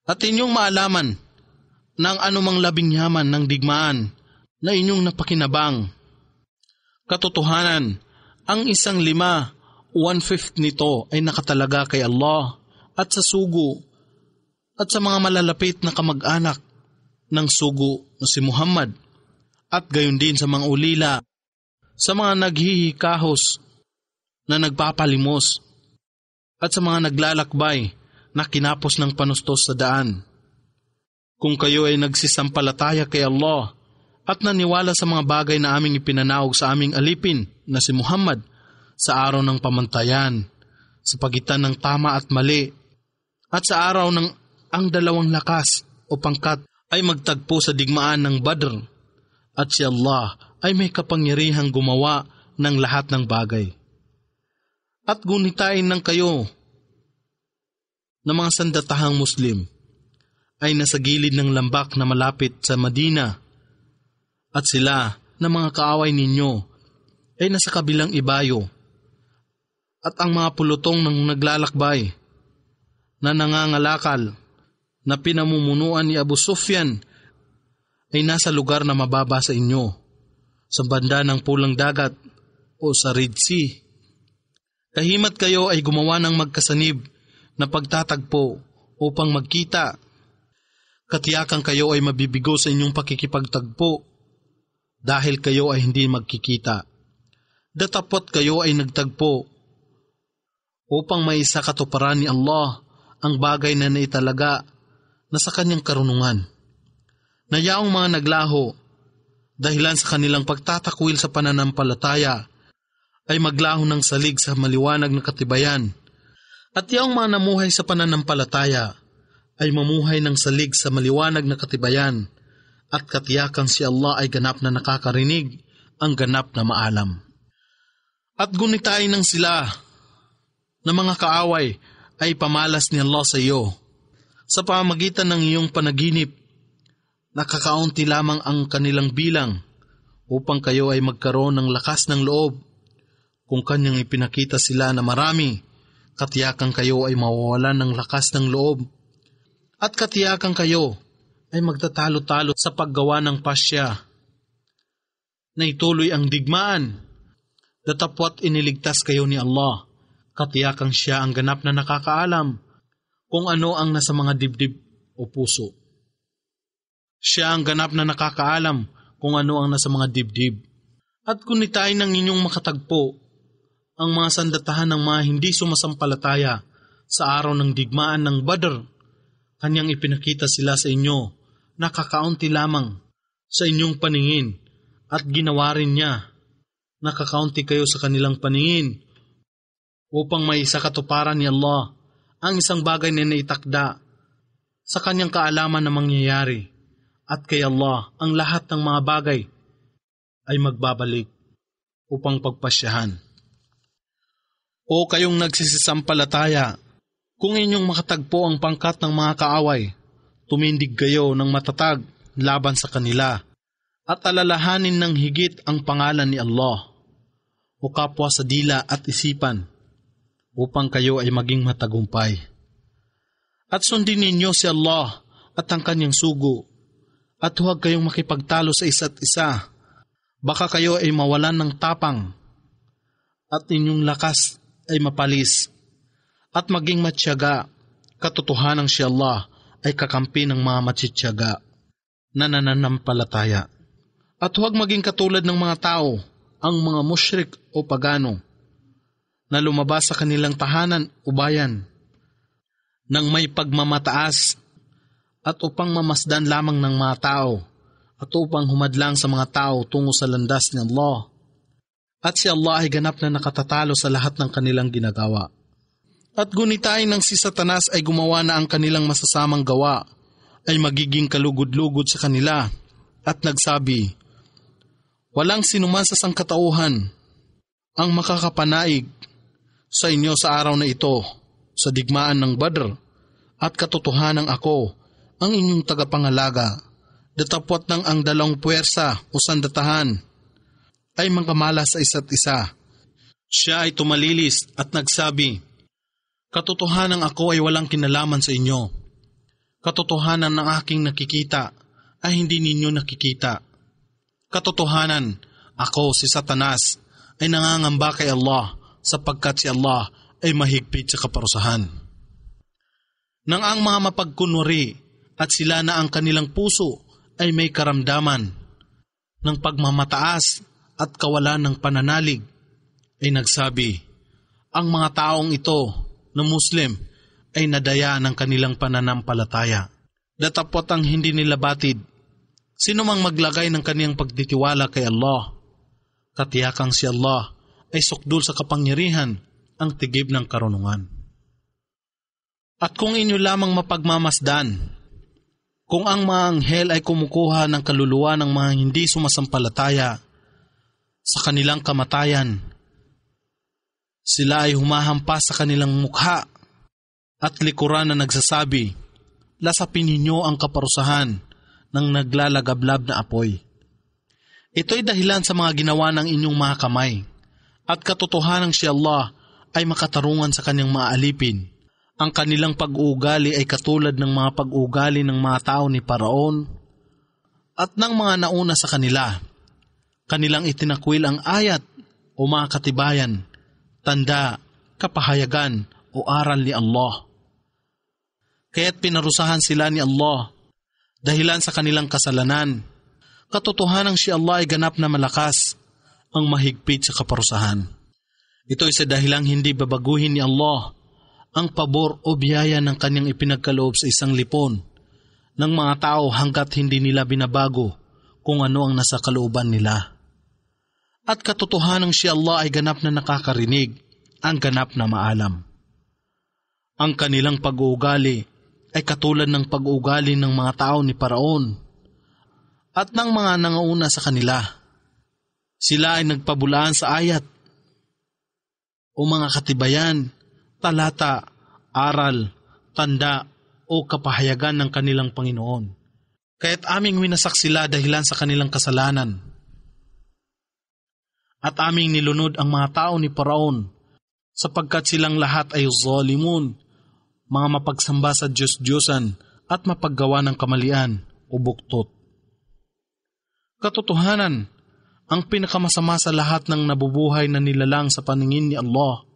At inyong maalaman ng anumang labing yaman ng digmaan na inyong napakinabang. Katotohanan, ang 1/5 nito ay nakatalaga kay Allah at sa sugo at sa mga malalapit na kamag-anak ng sugo na si Muhammad at gayon din sa mga ulila, sa mga naghihikahos na nagpapalimos at sa mga naglalakbay na kinapos ng panustos sa daan. Kung kayo ay nagsisampalataya kay Allah at naniwala sa mga bagay na aming ipinanaog sa aming alipin na si Muhammad sa araw ng pamantayan, sa pagitan ng tama at mali, at sa araw ng ang dalawang lakas o pangkat ay magtagpo sa digmaan ng Badr, at si Allah ay may kapangyarihang gumawa ng lahat ng bagay. At gunitain ng kayo na mga sandatahang Muslim ay nasa gilid ng lambak na malapit sa Madina, at sila na mga kaaway ninyo ay nasa kabilang ibayo, at ang mga pulutong ng naglalakbay na nangangalakal na pinamumunuan ni Abu Sufyan ay nasa lugar na mababa sa inyo, sa banda ng pulang dagat o sa Red Sea. Kahimat kayo ay gumawa ng magkasanib na pagtatagpo upang magkita. Katiyakan kayo ay mabibigo sa inyong pakikipagtagpo dahil kayo ay hindi magkikita. Datapot kayo ay nagtagpo upang maisa katuparan ni Allah ang bagay na naitalaga na sa kanyang karunungan. Nayaong mga naglaho dahilan sa kanilang pagtatakwil sa pananampalataya ay maglaho ng salig sa maliwanag na katibayan, at yaong mga namuhay sa pananampalataya ay mamuhay ng salig sa maliwanag na katibayan, at katiyakan si Allah ay ganap na nakakarinig, ang ganap na maalam. At gunitain ng sila na mga kaaway ay pamalas ni Allah sa iyo sa pamamagitan ng iyong panaginip. Nakakaunti lamang ang kanilang bilang upang kayo ay magkaroon ng lakas ng loob. Kung kanyang ipinakita sila na marami, katiyakan kayo ay mawawalan ng lakas ng loob. At katiyakan kayo ay magtatalo-talo sa paggawa ng pasya na ituloy ang digmaan. Datapwat iniligtas kayo ni Allah. Katiyakan siya ang ganap na nakakaalam kung ano ang nasa mga dibdib o puso. Siya ang ganap na nakakaalam kung ano ang nasa mga dibdib. At kunitain ng inyong makatagpo ang mga sandatahan ng mga hindi sumasampalataya sa araw ng digmaan ng Badr. Kanyang ipinakita sila sa inyo, nakakaunti lamang sa inyong paningin, at ginawa rin niya, nakakaunti kayo sa kanilang paningin, upang may isa katuparan ni Allah ang isang bagay na naitakda sa kanyang kaalaman na mangyayari, at kay Allah ang lahat ng mga bagay ay magbabalik upang pagpasyahan. O kayong nagsisisampalataya, kung inyong makatagpo ang pangkat ng mga kaaway, tumindig kayo ng matatag laban sa kanila, at alalahanin ng higit ang pangalan ni Allah, o kapwa sa dila at isipan, upang kayo ay maging matagumpay. At sundin ninyo si Allah at ang kanyang sugo, at huwag kayong makipagtalo sa isa't isa. Baka kayo ay mawalan ng tapang, at inyong lakas ay mapalis, at maging matyaga. Katotohanan si Allah ay kakampi ng mga matsityaga na nananampalataya. At huwag maging katulad ng mga tao, ang mga musyrik o pagano, na lumabas sa kanilang tahanan o bayan nang may pagmamataas at upang mamasdan lamang ng mga tao at upang humadlang sa mga tao tungo sa landas ni Allah. At si Allah ay ganap na nakatatalo sa lahat ng kanilang ginagawa. At gunitain ng si Satanas ay gumawa na ang kanilang masasamang gawa ay magiging kalugod-lugod sa kanila, at nagsabi, walang sinuman sa sangkatauhan ang makakapanaig sa inyo sa araw na ito, sa digmaan ng Badr, at katotohanan ako, ang inyong tagapangalaga, datapwat ng ang dalawang puwersa o sandatahan ay magkamala sa isa't isa. Siya ay tumalilis at nagsabi, katotohanan ako ay walang kinalaman sa inyo. Katotohanan ng aking nakikita ay hindi ninyo nakikita. Katotohanan, ako si Satanas ay nangangamba kay Allah sapagkat si Allah ay mahigpit sa kaparusahan. Nang ang mga mapagkunwari at sila na ang kanilang puso ay may karamdaman ng pagmamataas at kawalan ng pananalig, ay nagsabi, ang mga taong ito na Muslim ay nadaya ng kanilang pananampalataya. Datapot ang hindi nila batid, sino mang maglagay ng kaniyang pagtitiwala kay Allah, katiyakang si Allah ay sukdul sa kapangyarihan ang tigib ng karunungan. At kung inyo lamang mapagmamasdan, kung ang mga anghel ay kumukuha ng kaluluwa ng mga hindi sumasampalataya sa kanilang kamatayan, sila ay humahampas sa kanilang mukha at likuran na nagsasabi, lasapin ninyo ang kaparusahan ng naglalagablab na apoy. Ito'y dahilan sa mga ginawa ng inyong mga kamay, at katotohanan si Allah ay makatarungan sa kanyang mga alipin. Ang kanilang pag-uugali ay katulad ng mga pag-uugali ng mga tao ni Paraon at ng mga nauna sa kanila. Kanilang itinakwil ang ayat o mga katibayan, tanda, kapahayagan o aral ni Allah. Kaya't pinarusahan sila ni Allah dahilan sa kanilang kasalanan. Katotohanan si Allah ay ganap na malakas, ang mahigpit sa kaparusahan. Ito ay sa dahilang hindi babaguhin ni Allah ang pabor o biyaya ng kanyang ipinagkaloob sa isang lipon ng mga tao hanggat hindi nila binabago kung ano ang nasa kalooban nila. At katotohanan si Allah ay ganap na nakakarinig, ang ganap na maalam. Ang kanilang pag-uugali ay katulad ng pag-uugali ng mga tao ni Paraon at ng mga nangauna sa kanila. Sila ay nagpabulaan sa ayat o mga katibayan, talata, aral, tanda o kapahayagan ng kanilang Panginoon. Kaya't aming winasak sila dahilan sa kanilang kasalanan. At aming nilunod ang mga tao ni Paraon sapagkat silang lahat ay zalimun, mga mapagsamba sa Diyos-Diyosan at mapaggawa ng kamalian o buktot. Katotohanan, ang pinakamasama sa lahat ng nabubuhay na nilalang sa paningin ni Allah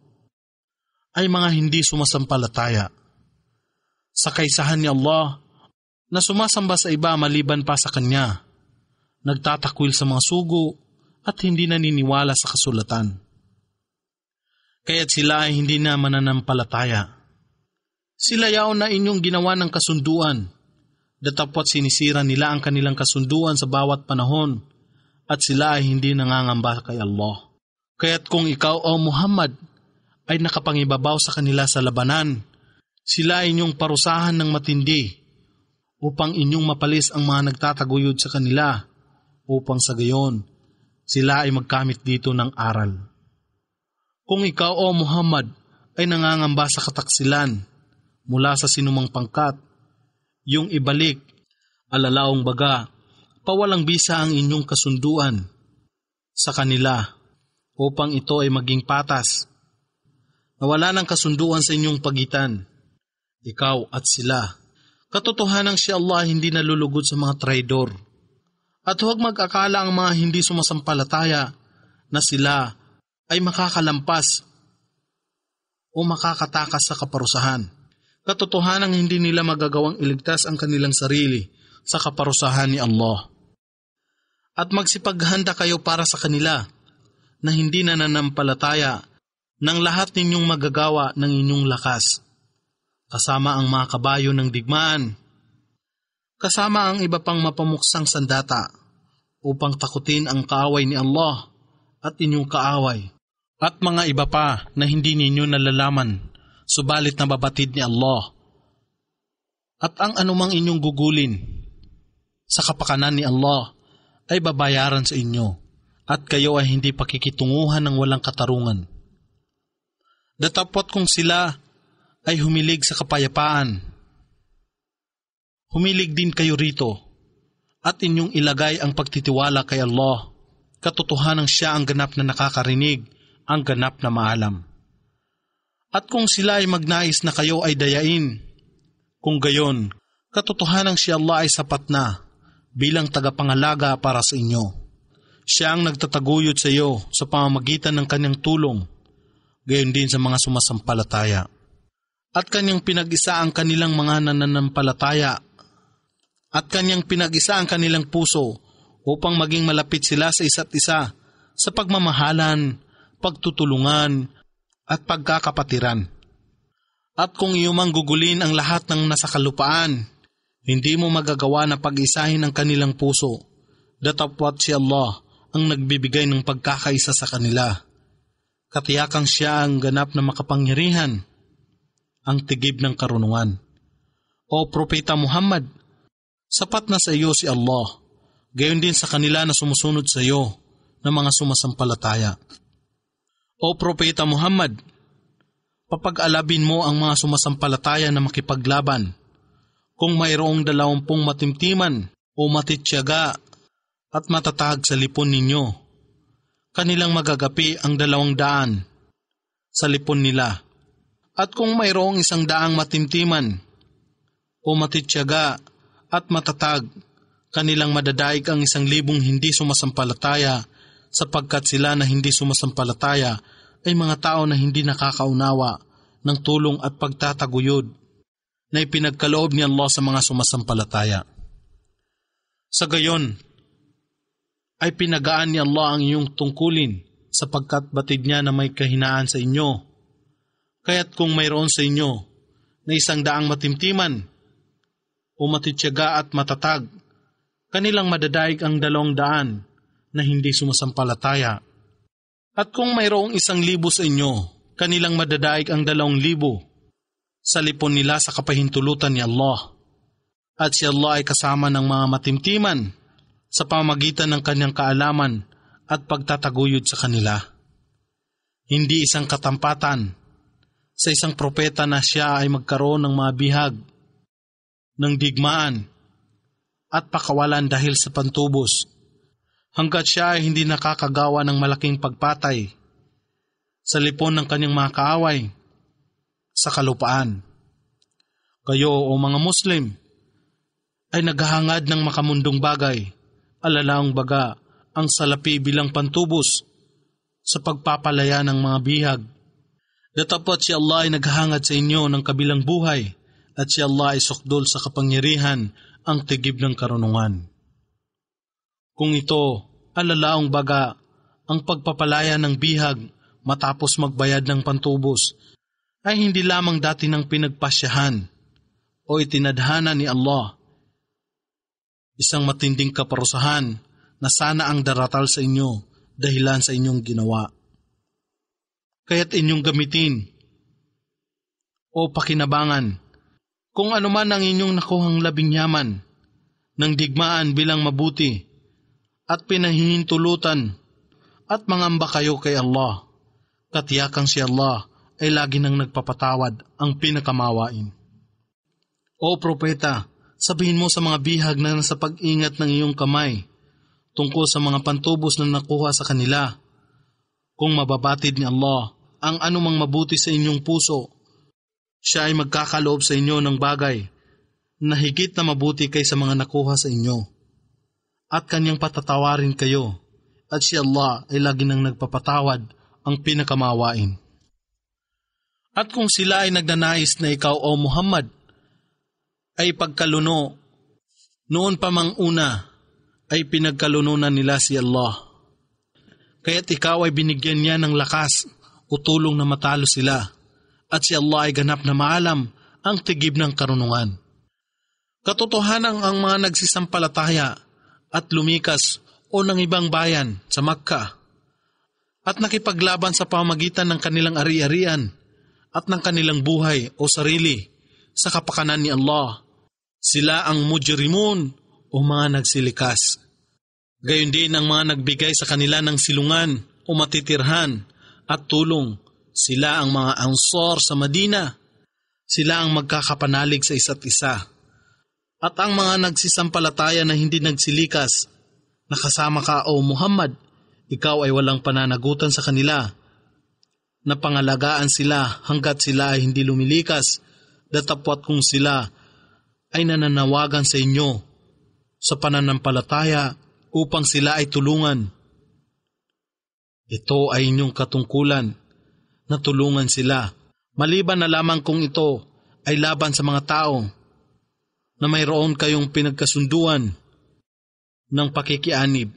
ay mga hindi sumasampalataya. Sa kaisahan ni Allah na sumasamba sa iba maliban pa sa Kanya, nagtatakwil sa mga sugo at hindi naniniwala sa kasulatan. Kaya't sila ay hindi na mananampalataya. Sila yaon na inyong ginawa ng kasunduan, datapot sinisira nila ang kanilang kasunduan sa bawat panahon, at sila ay hindi nangangamba kay Allah. Kaya't kung ikaw o Muhammad ay nakapangibabaw sa kanila sa labanan, sila ay inyong parusahan ng matindi upang inyong mapalis ang mga nagtataguyod sa kanila, upang sa gayon sila ay magkamit dito ng aral. Kung ikaw o Muhammad ay nangangamba sa kataksilan mula sa sinumang pangkat, yung ibalik, alalaong baga, pawalang bisa ang inyong kasunduan sa kanila upang ito ay maging patas. Nawala ng kasunduan sa inyong pagitan, ikaw at sila. Katotohanan si Allah hindi nalulugod sa mga traidor. At huwag mag-akala ang mga hindi sumasampalataya na sila ay makakalampas o makakatakas sa kaparusahan. Katotohanan hindi nila magagawang iligtas ang kanilang sarili sa kaparusahan ni Allah. At magsipaghanda kayo para sa kanila na hindi nananampalataya ng lahat ninyong magagawa ng inyong lakas, kasama ang mga kabayo ng digmaan, kasama ang iba pang mapamuksang sandata, upang takutin ang kaaway ni Allah at inyong kaaway, at mga iba pa na hindi ninyo nalalaman, subalit nababatid ni Allah. At ang anumang inyong gugulin sa kapakanan ni Allah ay babayaran sa inyo, at kayo ay hindi pakikitunguhan ng walang katarungan. Datapot kung sila ay humilig sa kapayapaan, humilig din kayo rito, at inyong ilagay ang pagtitiwala kay Allah. Katotohanan siya ang ganap na nakakarinig, ang ganap na maalam. At kung sila ay magnais na kayo ay dayain, kung gayon, Katotohanang si Allah ay sapat na bilang tagapangalaga para sa inyo. Siya ang nagtataguyod sa iyo sa pamamagitan ng kanyang tulong, gayon din sa mga sumasampalataya. At kanyang pinag-isa ang kanilang mga nananampalataya at kanyang pinag-isa ang kanilang puso upang maging malapit sila sa isa't isa sa pagmamahalan, pagtutulungan at pagkakapatiran. At kung iyumang gugulin ang lahat ng nasa kalupaan, hindi mo magagawa na pag-isahin ang kanilang puso, datapwat si Allah ang nagbibigay ng pagkakaisa sa kanila. Katiyakang siya ang ganap na makapangyarihan, ang tigib ng karunungan. O Propeta Muhammad, sapat na sa iyo si Allah, gayon din sa kanila na sumusunod sa iyo na mga sumasampalataya. O Propeta Muhammad, papag-alabin mo ang mga sumasampalataya na makipaglaban. Kung mayroong 20 matimtiman o matityaga at matatag sa lipon ninyo, kanilang magagapi ang 200 sa lipon nila. At kung mayroong 100 matimtiman o matityaga at matatag, kanilang madadaig ang 1,000 hindi sumasampalataya, sapagkat sila na hindi sumasampalataya ay mga tao na hindi nakakaunawa ng tulong at pagtataguyod na ipinagkaloob ni Allah sa mga sumasampalataya. Sa gayon, ay pinagaan ni Allah ang iyong tungkulin sapagkat batid niya na may kahinaan sa inyo. Kaya't kung mayroon sa inyo na 100 matimtiman o matityaga at matatag, kanilang madadaig ang 200 na hindi sumasampalataya. At kung mayroong 1,000 sa inyo, kanilang madadaig ang 2,000 sa lipon nila sa kapahintulutan ni Allah. At si Allah ay kasama ng mga matimtiman sa pamagitan ng kanyang kaalaman at pagtataguyod sa kanila. Hindi isang katampatan sa isang propeta na siya ay magkaroon ng mga bihag, ng digmaan at pakawalan dahil sa pantubos, hanggat siya ay hindi nakakagawa ng malaking pagpatay sa lipon ng kanyang mga kaaway sa kalupaan. Kayo o mga Muslim ay naghahangad ng makamundong bagay, alalaong baga ang salapi bilang pantubos sa pagpapalaya ng mga bihag. Datapot si Allah ay naghahangad sa inyo ng kabilang buhay at si Allah ay sukdol sa kapangyarihan, ang tigib ng karunungan. Kung ito, alalaong baga ang pagpapalaya ng bihag matapos magbayad ng pantubos, ay hindi lamang dati ng pinagpasyahan o itinadhana ni Allah, isang matinding kaparusahan na sana ang daratal sa inyo dahilan sa inyong ginawa. Kaya't inyong gamitin o pakinabangan kung anuman ang inyong nakuhang labing yaman ng digmaan bilang mabuti at pinahihintulutan at mangamba kayo kay Allah. Katiyakang si Allah ay lagi nang nagpapatawad, ang pinakamawain. O Propeta, sabihin mo sa mga bihag na nasa pag-ingat ng iyong kamay tungkol sa mga pantubos na nakuha sa kanila. Kung mababatid ni Allah ang anumang mabuti sa inyong puso, siya ay magkakaloob sa inyo ng bagay na higit na mabuti kaysa mga nakuha sa inyo. At kanyang patatawarin kayo, at si Allah ay lagi nang nagpapatawad, ang pinakamawain. At kung sila ay nagnanais na ikaw o Muhammad ay pagkaluno, noon pa mang una ay pinagkalununan nila si Allah. Kaya't ikaw ay binigyan niya ng lakas o tulong na matalo sila, at si Allah ay ganap na maalam, ang tigib ng karunungan. Katotohanan ang mga nagsisampalataya at lumikas o ng ibang bayan sa Makkah at nakipaglaban sa pamagitan ng kanilang ari-arian at ng kanilang buhay o sarili sa kapakanan ni Allah. Sila ang mujrimun o mga nagsilikas. Gayon din ang mga nagbigay sa kanila ng silungan o matitirhan at tulong. Sila ang mga ansar sa Madina. Sila ang magkakapanalig sa isa't isa. At ang mga nagsisampalataya na hindi nagsilikas, nakasama ka o Muhammad, ikaw ay walang pananagutan sa kanila. Napangalagaan sila hanggat sila ay hindi lumilikas, datapwat kung sila ay nananawagan sa inyo sa pananampalataya upang sila ay tulungan. Ito ay inyong katungkulan na tulungan sila, maliban na lamang kung ito ay laban sa mga tao na mayroon kayong pinagkasunduan ng pakikianib.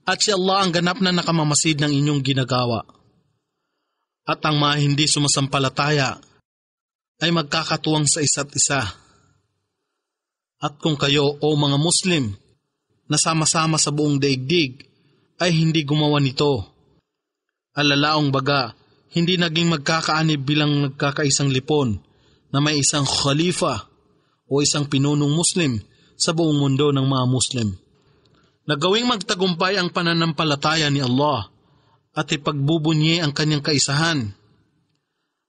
At si Allah ang ganap na nakamamasid ng inyong ginagawa. At ang mga hindi sumasampalataya ay magkakatuwang sa isa't isa. At kung kayo o mga Muslim na sama-sama sa buong daigdig ay hindi gumawa nito, alalaong baga, hindi naging magkakaanib bilang nagkakaisang lipon na may isang khalifa o isang pinunong Muslim sa buong mundo ng mga Muslim. Nagawing magtagumpay ang pananampalataya ni Allah at ipagbubunyi ang kanyang kaisahan,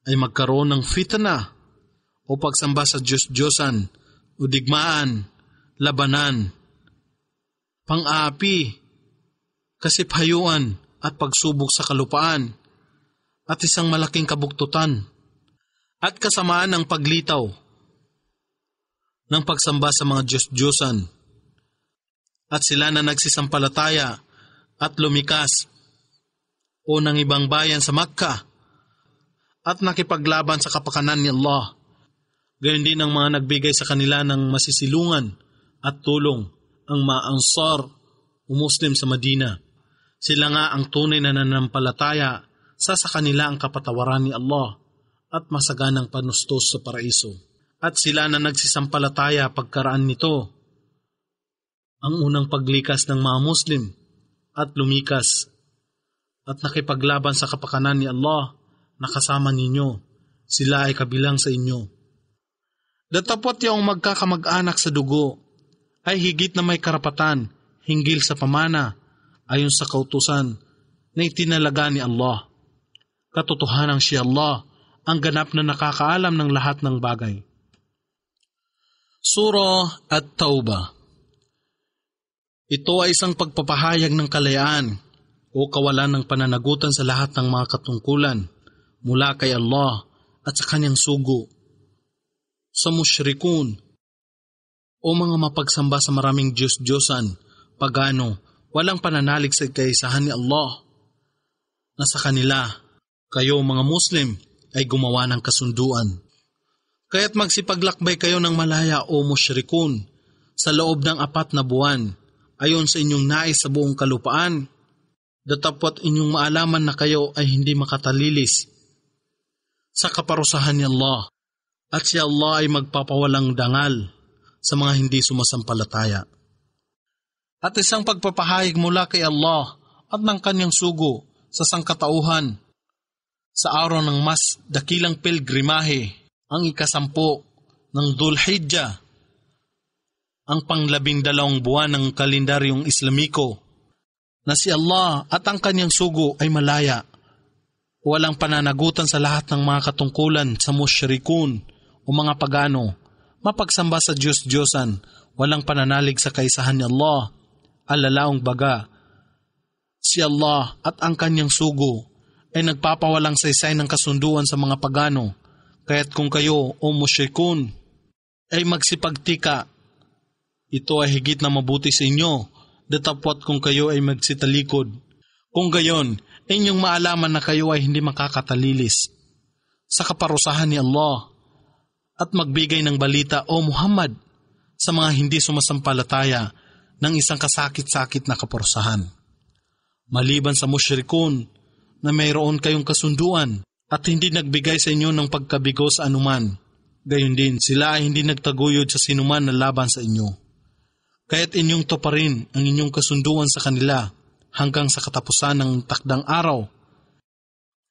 ay magkaroon ng fitna o pagsamba sa Diyos-Diyosan o digmaan, labanan, pang-aapi, kasiphayuan at pagsubok sa kalupaan at isang malaking kabuktutan at kasamaan ng paglitaw ng pagsamba sa mga Diyos-Diyosan. At sila na nagsisampalataya at lumikas o ng ibang bayan sa Makkah at nakipaglaban sa kapakanan ni Allah. Gayon din ang mga nagbigay sa kanila ng masisilungan at tulong, ang mga Ansar o Muslim sa Madina. Sila nga ang tunay na nananampalataya sa kanila ang kapatawaran ni Allah at masaganang panustos sa paraiso. At sila na nagsisampalataya pagkaraan nito, ang unang paglikas ng mga Muslim at lumikas at nakipaglaban sa kapakanan ni Allah na kasama ninyo, sila ay kabilang sa inyo. Datapot yung magkakamag-anak sa dugo ay higit na may karapatan hinggil sa pamana ayon sa kautusan na itinalaga ni Allah. Katotohanang si Allah ang ganap na nakakaalam ng lahat ng bagay. Surah At-Tawbah. Ito ay isang pagpapahayag ng kalayaan o kawalan ng pananagutan sa lahat ng mga katungkulan mula kay Allah at sa kanyang sugo, sa musyrikun o mga mapagsamba sa maraming Diyos-Diyosan, pagano, walang pananalig sa kaisahan ni Allah na sa kanila, kayo mga Muslim ay gumawa ng kasunduan. Kaya't magsipaglakbay kayo ng malaya o musyrikun sa loob ng 4 na buwan ayon sa inyong nais sa buong kalupaan, datapot inyong maalaman na kayo ay hindi makatalilis sa kaparusahan ni Allah at si Allah ay magpapawalang dangal sa mga hindi sumasampalataya. At isang pagpapahayag mula kay Allah at ng kanyang sugo sa sangkatauhan sa araw ng mas dakilang pilgrimahe, ang 10 ng Dhul Hijjah, ang pang-12 buwan ng kalendaryong Islamiko, na si Allah at ang kanyang sugo ay malaya. Walang pananagutan sa lahat ng mga katungkulan sa musyrikun o mga pagano, mapagsamba sa Diyos-Diyosan, walang pananalig sa kaisahan ni Allah, alalaong baga. Si Allah at ang kanyang sugo ay nagpapawalang saysay ng kasunduan sa mga pagano, kaya't kung kayo o musyrikun ay magsipagtika, ito ay higit na mabuti sa inyo, datapwat kung kayo ay magsitalikod. Kung gayon, inyong maalaman na kayo ay hindi makakatalilis sa kaparusahan ni Allah at magbigay ng balita o Muhammad sa mga hindi sumasampalataya ng isang kasakit-sakit na kaparusahan. Maliban sa musyrikun na mayroon kayong kasunduan at hindi nagbigay sa inyo ng pagkabigo sa anuman, gayon din sila ay hindi nagtaguyod sa sinuman na laban sa inyo. Kaya't inyong tuparin ang inyong kasunduan sa kanila hanggang sa katapusan ng takdang araw.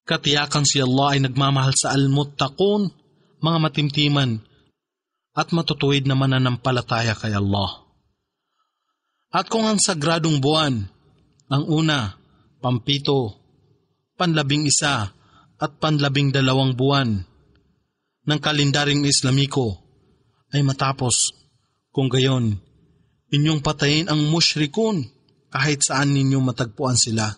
Katiyakan si Allah ay nagmamahal sa al-muttaqun, mga matimtiman, at matutuwid na mananampalataya kay Allah. At kung ang sagradong buwan, ang una, 7, 11 at 12 buwan ng kalendaryong Islamiko ay matapos, kung gayon, inyong patayin ang musyrikun kahit saan ninyo matagpuan sila.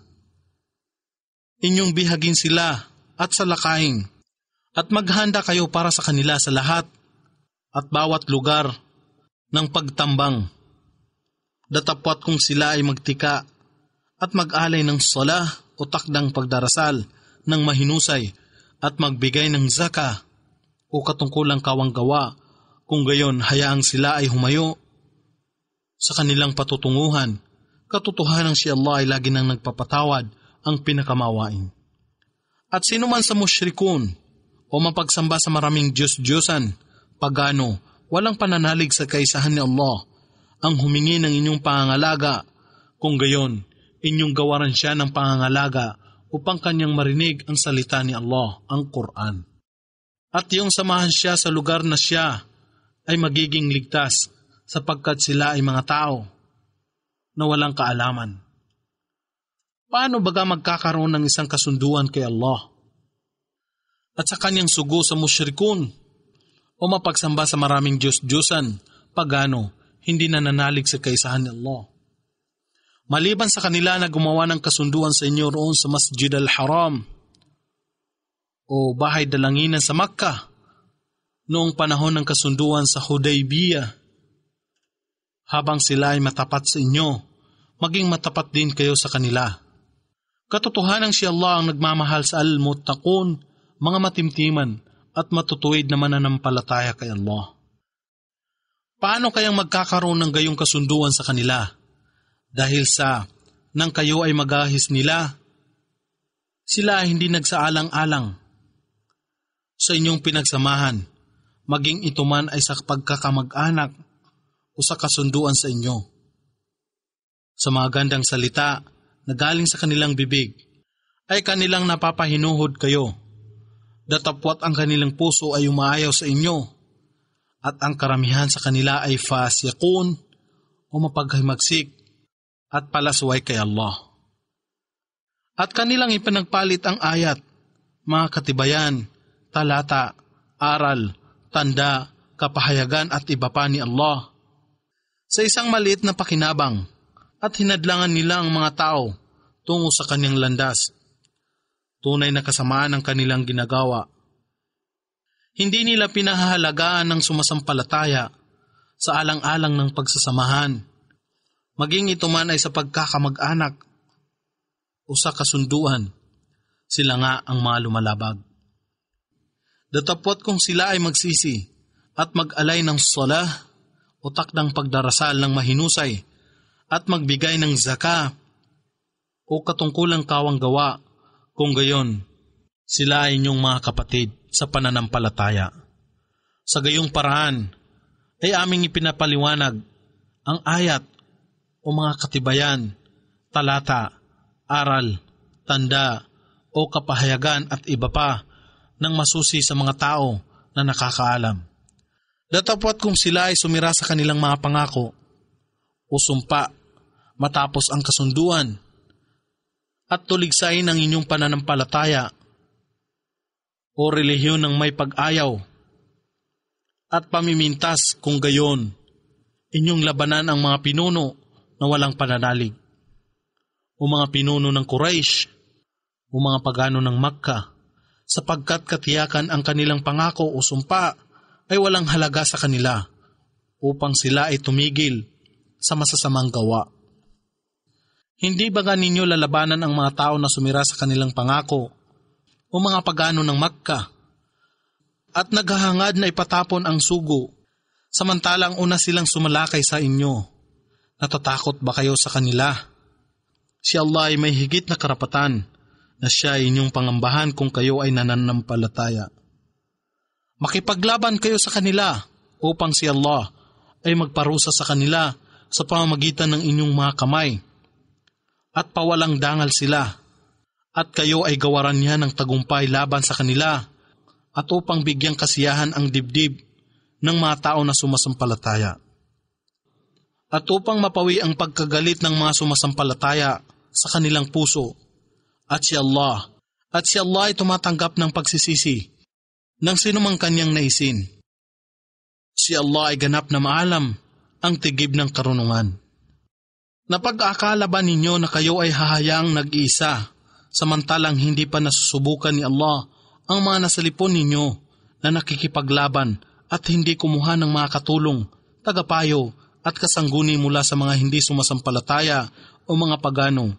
Inyong bihagin sila at salakain at maghanda kayo para sa kanila sa lahat at bawat lugar ng pagtambang. Datapwat kung sila ay magtika at mag-alay ng sala o takdang pagdarasal ng mahinusay at magbigay ng zaka o katungkulang kawanggawa, kung gayon hayaang sila ay humayo sa kanilang patutunguhan. Katotohanan si Allah ay lagi nang nagpapatawad, ang pinakamawain. At sino man sa musyrikun o mapagsamba sa maraming Diyos-Diyosan, pagano, walang pananalig sa kaisahan ni Allah, ang humingi ng inyong pangangalaga, kung gayon, inyong gawaran siya ng pangangalaga upang kanyang marinig ang salita ni Allah, ang Quran. At iyong samahan siya sa lugar na siya ay magiging ligtas, sapagkat sila ay mga tao na walang kaalaman. Paano baga magkakaroon ng isang kasunduan kay Allah at sa kanyang sugo sa musyrikun o mapagsamba sa maraming Diyos-Diyosan, pagano, hindi nananalig sa kaisahan ni Allah? Maliban sa kanila na gumawa ng kasunduan sa inyo roon sa Masjid al-Haram o bahay dalanginan sa Makkah noong panahon ng kasunduan sa Hudaybiyah, habang sila ay matapat sa inyo, maging matapat din kayo sa kanila. Katotohanan si Allah ang nagmamahal sa al-muttaqun, mga matimtiman at matutuwid na mananampalataya kay Allah. Paano kayang magkakaroon ng gayong kasunduan sa kanila? Dahil sa nang kayo ay magahis nila, sila ay hindi nagsaalang-alang sa inyong pinagsamahan, maging ito man ay sa pagkakamag-anak o sa kasunduan sa inyo. Sa mga gandang salita na galing sa kanilang bibig, ay kanilang napapahinuhod kayo. Datapwat ang kanilang puso ay umaayaw sa inyo, at ang karamihan sa kanila ay fasiqun o mapaghimagsik at palasway kay Allah. At kanilang ipinagpalit ang ayat, mga katibayan, talata, aral, tanda, kapahayagan at iba pa ni Allah sa isang maliit na pakinabang, at hinadlangan nila ang mga tao tungo sa kanyang landas. Tunay na kasamaan ang kanilang ginagawa. Hindi nila pinahahalagaan ng sumasampalataya sa alang-alang ng pagsasamahan, maging ito man ay sa pagkakamag-anak o sa kasunduan, sila nga ang mga lumalabag. Datapwat kung sila ay magsisi at mag-alay ng salah o takdang pagdarasal ng mahinusay at magbigay ng zaka o katungkulang kawanggawa, kung gayon, sila ay inyong mga kapatid sa pananampalataya. Sa gayong paraan, ay aming ipinapaliwanag ang ayat o mga katibayan, talata, aral, tanda o kapahayagan at iba pa ng masusi sa mga tao na nakakaalam. Datapwat kung sila ay sumira sa kanilang mga pangako o sumpa matapos ang kasunduan at tuligsain ang inyong pananampalataya o relihiyon ng may pag-ayaw at pamimintas, kung gayon, inyong labanan ang mga pinuno na walang pananalig o mga pinuno ng Quraysh o mga pagano ng Makkah, sapagkat katiyakan ang kanilang pangako o sumpa ay walang halaga sa kanila upang sila ay tumigil sa masasamang gawa. Hindi ba ninyo lalabanan ang mga tao na sumira sa kanilang pangako o mga pagano ng Makkah at naghahangad na ipatapon ang sugo, samantalang una silang sumalakay sa inyo? Natatakot ba kayo sa kanila? Si Allah ay may higit na karapatan na siya ay inyong pangambahan kung kayo ay nananampalataya. Makipaglaban kayo sa kanila upang si Allah ay magparusa sa kanila sa pamamagitan ng inyong mga kamay at pawalang dangal sila, at kayo ay gawaran niya ng tagumpay laban sa kanila at upang bigyang kasiyahan ang dibdib ng mga tao na sumasampalataya. At upang mapawi ang pagkagalit ng mga sumasampalataya sa kanilang puso, at si Allah ay tumatanggap ng pagsisisi ng sinumang kanyang naisin. Si Allah ay ganap na maalam ang tigib ng karunungan. Napag-akala ba ninyo na kayo ay hahayaang nag-iisa, samantalang hindi pa nasusubukan ni Allah ang mga nasalipon ninyo na nakikipaglaban at hindi kumuha ng mga katulong, tagapayo at kasangguni mula sa mga hindi sumasampalataya o mga pagano,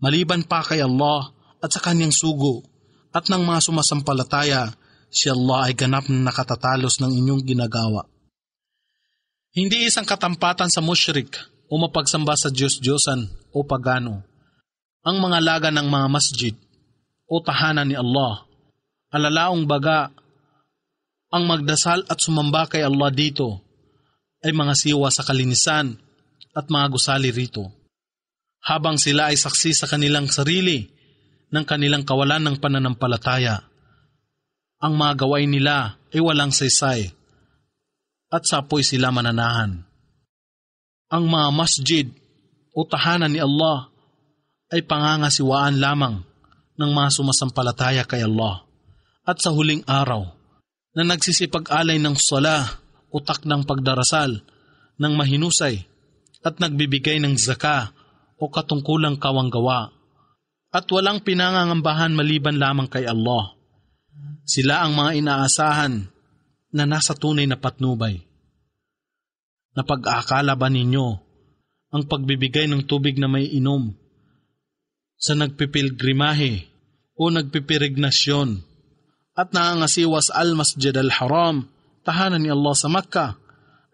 maliban pa kay Allah at sa kanyang sugo at ng mga sumasampalataya, si Allah ay ganap na nakatatalos ng inyong ginagawa. Hindi isang katampatan sa musyrik o mapagsamba sa Diyos-Diyosan o pagano ang mga laga ng mga masjid o tahanan ni Allah. Alalaong baga, ang magdasal at sumamba kay Allah dito ay mga siwa sa kalinisan at mga gusali rito. Habang sila ay saksi sa kanilang sarili ng kanilang kawalan ng pananampalataya, ang mga gawain nila ay walang saysay at sapoy sila mananahan. Ang mga masjid o tahanan ni Allah ay pangangasiwaan lamang ng mga sumasampalataya kay Allah at sa huling araw na nagsisipag-alay ng sala o takdang pagdarasal ng mahinusay at nagbibigay ng zaka o katungkulang kawanggawa at walang pinangangambahan maliban lamang kay Allah. Sila ang mga inaasahan na nasa tunay na patnubay. Napag-aakala ba ninyo ang pagbibigay ng tubig na may inom sa nagpipilgrimahe o nagpipirignasyon at naangasiwa sa Al-Masjid Al-Haram, tahanan ni Allah sa Makkah,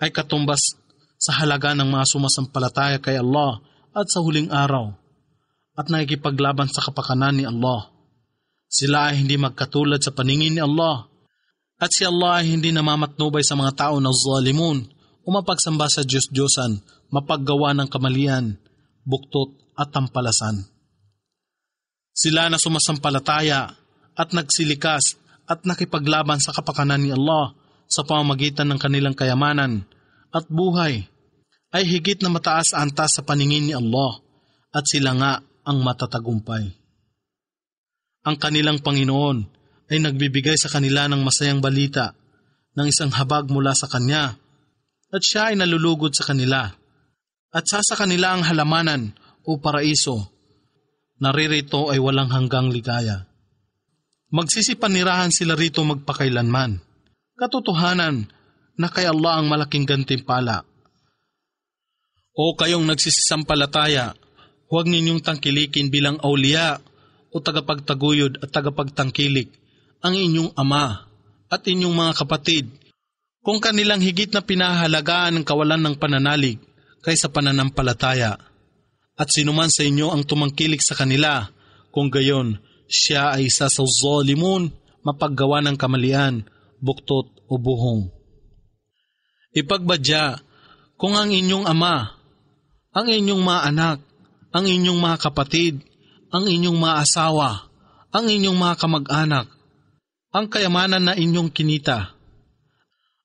ay katumbas sa halaga ng mga sumasampalataya kay Allah at sa huling araw at nakikipaglaban sa kapakanan ni Allah? Sila ay hindi magkatulad sa paningin ni Allah at si Allah ay hindi namamatnubay sa mga tao na zalimun o mapagsamba sa Diyos-Diyosan, mapaggawa ng kamalian, buktot at tampalasan. Sila na sumasampalataya at nagsilikas at nakipaglaban sa kapakanan ni Allah sa pamamagitan ng kanilang kayamanan at buhay ay higit na mataas antas sa paningin ni Allah at sila nga ang matatagumpay. Ang kanilang Panginoon ay nagbibigay sa kanila ng masayang balita ng isang habag mula sa Kanya at Siya ay nalulugod sa kanila at sa kanila ang halamanan o paraiso. Naririto ay walang hanggang ligaya. Magsisipanirahan sila rito magpakailanman. Katotohanan na kay Allah ang malaking gantimpala. O kayong nagsisisampalataya, huwag ninyong tangkilikin bilang awliya o tagapagtaguyod at tagapagtangkilik ang inyong ama at inyong mga kapatid kung kanilang higit na pinahalagaan ng kawalan ng pananalig kaysa pananampalataya. At sinuman sa inyo ang tumangkilik sa kanila, kung gayon, siya ay isa sa zalimun, mapaggawa ng kamalian, buktot o buhong. Ipagbadya kung ang inyong ama, ang inyong mga anak, ang inyong mga kapatid, ang inyong mga asawa, ang inyong mga kamag-anak, ang kayamanan na inyong kinita,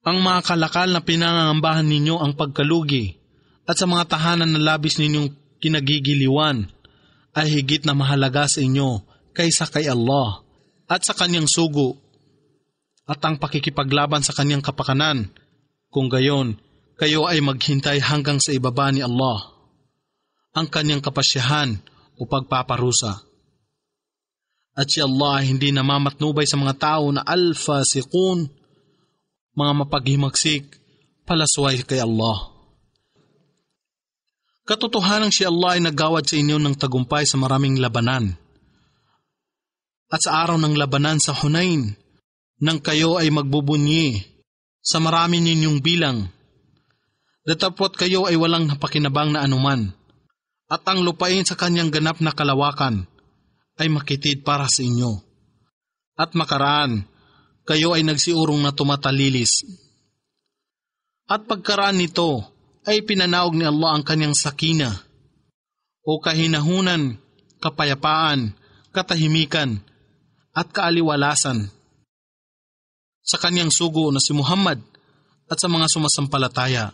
ang mga kalakal na pinangangambahan ninyo ang pagkalugi, at sa mga tahanan na labis ninyong kinagigiliwan, ay higit na mahalaga sa inyo kaysa kay Allah at sa kanyang sugo at ang pakikipaglaban sa kanyang kapakanan. Kung gayon, kayo ay maghintay hanggang sa ibaba ni Allah ang kanyang kapasyahan o pagpaparusa. At si Allah ay hindi namamatnubay sa mga tao na al-fasiqun, mga mapaghimagsik, palasway kay Allah. Katotohanan si Allah ay naggawad sa inyo ng tagumpay sa maraming labanan. At sa araw ng labanan sa Hunain, nang kayo ay magbubunyi sa marami ninyong bilang, datapwat kayo ay walang napakinabang na anuman, at ang lupain sa kanyang ganap na kalawakan ay makitid para sa inyo. At makaraan, kayo ay nagsiurong na tumatalilis. At pagkaraan nito, ay pinanaog ni Allah ang kanyang sakina o kahinahunan, kapayapaan, katahimikan at kaaliwalasan sa kanyang sugo na si Muhammad at sa mga sumasampalataya,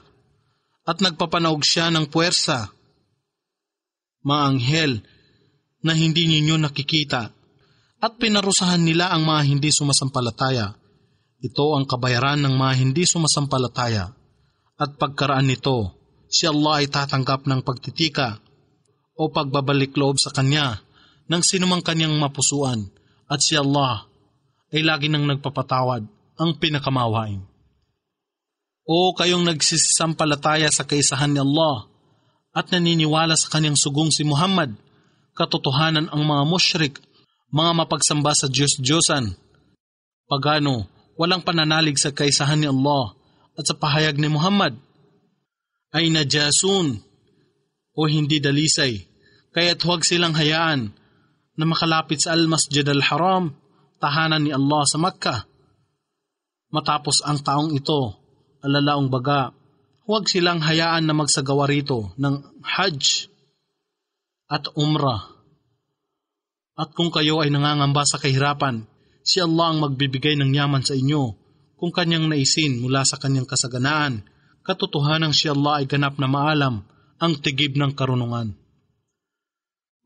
at nagpapanaog siya ng puwersa, mga anghel na hindi ninyo nakikita, at pinarusahan nila ang mga hindi sumasampalataya. Ito ang kabayaran ng mga hindi sumasampalataya. At pagkaraan nito, si Allah ay tatanggap ng pagtitika o pagbabalik loob sa Kanya ng sinumang Kanyang mapusuan, at si Allah ay lagi nang nagpapatawad, ang pinakamawain. O kayong nagsisisampalataya sa kaisahan ni Allah at naniniwala sa kanyang sugong si Muhammad, katotohanan ang mga musyrik, mga mapagsamba sa Diyos-Diyosan, pagano, walang pananalig sa kaisahan ni Allah at sa pahayag ni Muhammad, ay najasun o hindi dalisay, kaya't huwag silang hayaan na makalapit sa Al-Masjid Al-Haram, tahanan ni Allah sa Makkah. Matapos ang taong ito, alalaong baga, huwag silang hayaan na magsagawa rito ng Hajj at Umrah. At kung kayo ay nangangamba sa kahirapan, si Allah ang magbibigay ng yaman sa inyo kung kanyang naisin mula sa kanyang kasaganaan. Katotohanang si Allah ay ganap na maalam ang tigib ng karunungan.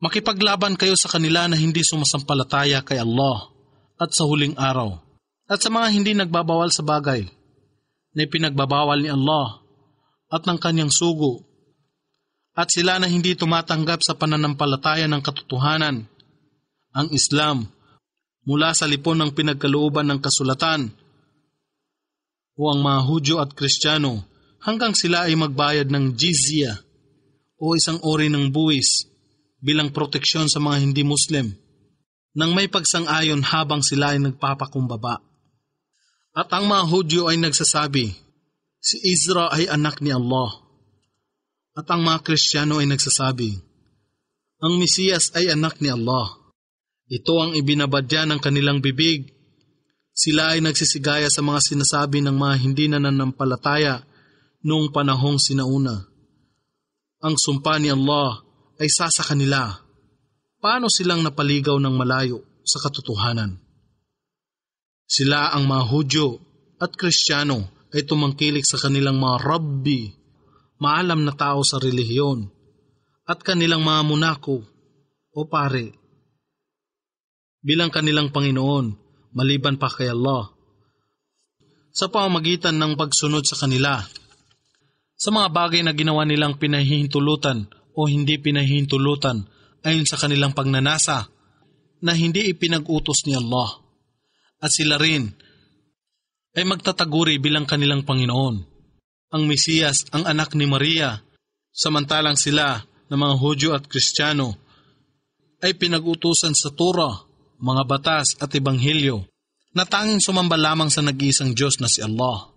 Makipaglaban kayo sa kanila na hindi sumasampalataya kay Allah at sa huling araw, at sa mga hindi nagbabawal sa bagay na ipinagbabawal ni Allah at ng kanyang sugo, at sila na hindi tumatanggap sa pananampalataya ng katotohanan, ang Islam, mula sa lipon ng pinagkalooban ng kasulatan, o ang mga Hudyo at Kristiyano, hanggang sila ay magbayad ng jizya o isang uri ng buwis bilang proteksyon sa mga hindi Muslim, nang may pagsang-ayon habang sila ay nagpapakumbaba. At ang mga Hudyo ay nagsasabi, si Izra ay anak ni Allah. At ang mga Kristiyano ay nagsasabi, ang Mesiyas ay anak ni Allah. Ito ang ibinabadya ng kanilang bibig. Sila ay nagsisigaya sa mga sinasabi ng mga hindi nananampalataya noong panahong sinauna. Ang sumpa ni Allah ay sa kanila. Paano silang napaligaw ng malayo sa katotohanan? Sila ang mga Hudyo at Kristiyano ay tumangkilik sa kanilang mga rabbi, maalam na tao sa relihiyon, at kanilang mga munako o pare, bilang kanilang Panginoon, maliban pa kay Allah, sa pamamagitan ng pagsunod sa kanila, sa mga bagay na ginawa nilang pinahihintulutan o hindi pinahihintulutan ayon sa kanilang pagnanasa na hindi ipinag-utos ni Allah. At sila rin ay magtataguri bilang kanilang Panginoon. Ang Mesiyas ang anak ni Maria, samantalang sila na mga Hudyo at Kristiyano ay pinag-utusan sa Torah, mga batas at Ebanghelyo na tanging sumamba lamang sa nag-iisang Diyos na si Allah.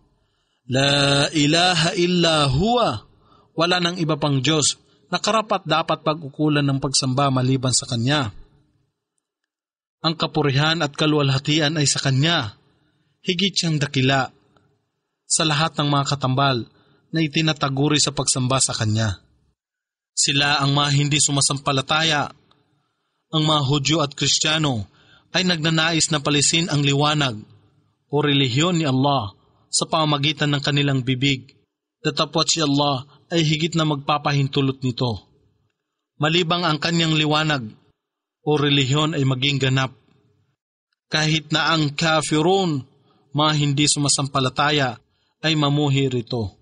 La ilaha illa huwa, wala nang iba pang Diyos na karapat dapat pag-ukulan ng pagsamba maliban sa Kanya. Ang kapurihan at kaluwalhatian ay sa Kanya, higit siyang dakila sa lahat ng mga katambal na itinataguri sa pagsamba sa Kanya. Sila ang mga hindi sumasampalataya. Ang mga Hudyo at Kristiyano ay nagnanais na palisin ang liwanag o relihiyon ni Allah sa pamamagitan ng kanilang bibig. Datapwat si Allah ay higit na magpapahintulot nito. Malibang ang kanyang liwanag o relihiyon ay maging ganap. Kahit na ang kafirun, mga hindi sumasampalataya, ay mamuhi rito.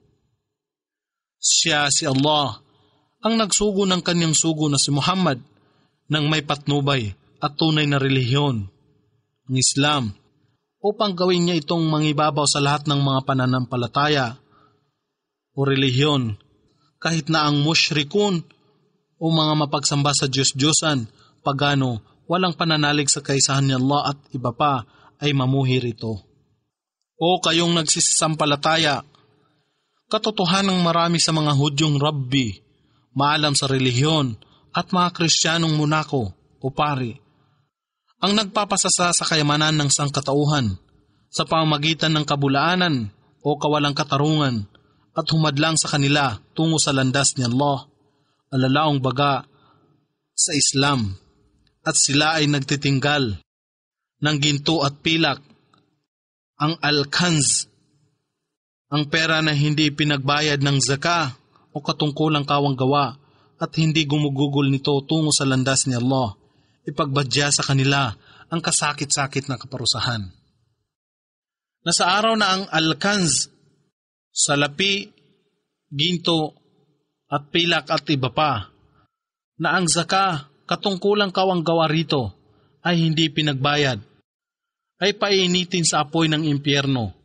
Siya si Allah ang nagsugo ng kanyang sugo na si Muhammad ng may patnubay at tunay na relihiyon, ang Islam, upang gawin niya itong mangibabaw sa lahat ng mga pananampalataya o relihiyon, kahit na ang mushrikun o mga mapagsamba sa Diyos-Diyosan, pagano, walang pananalig sa kaisahan ni Allah at iba pa ay mamuhi rito. O kayong nagsisisampalataya, katotohanang marami sa mga Hudyong rabbi, maalam sa relihiyon at mga Kristiyanong munako o pari, ang nagpapasasa sa kayamanan ng sangkatauhan sa pamamagitan ng kabulaanan o kawalang katarungan at humadlang sa kanila tungo sa landas ni Allah, alalaong baga sa Islam, at sila ay nagtitinggal ng ginto at pilak, ang al-kanz, ang pera na hindi pinagbayad ng zaka o katungkulang kawanggawa at hindi gumugugol nito tungo sa landas ni Allah, ipagbadya sa kanila ang kasakit-sakit na kaparusahan. Na sa araw na ang al-kanz, salapi, ginto, at pilak at iba pa, na ang zaka, katungkulang kawanggawa rito, ay hindi pinagbayad, ay painitin sa apoy ng impyerno,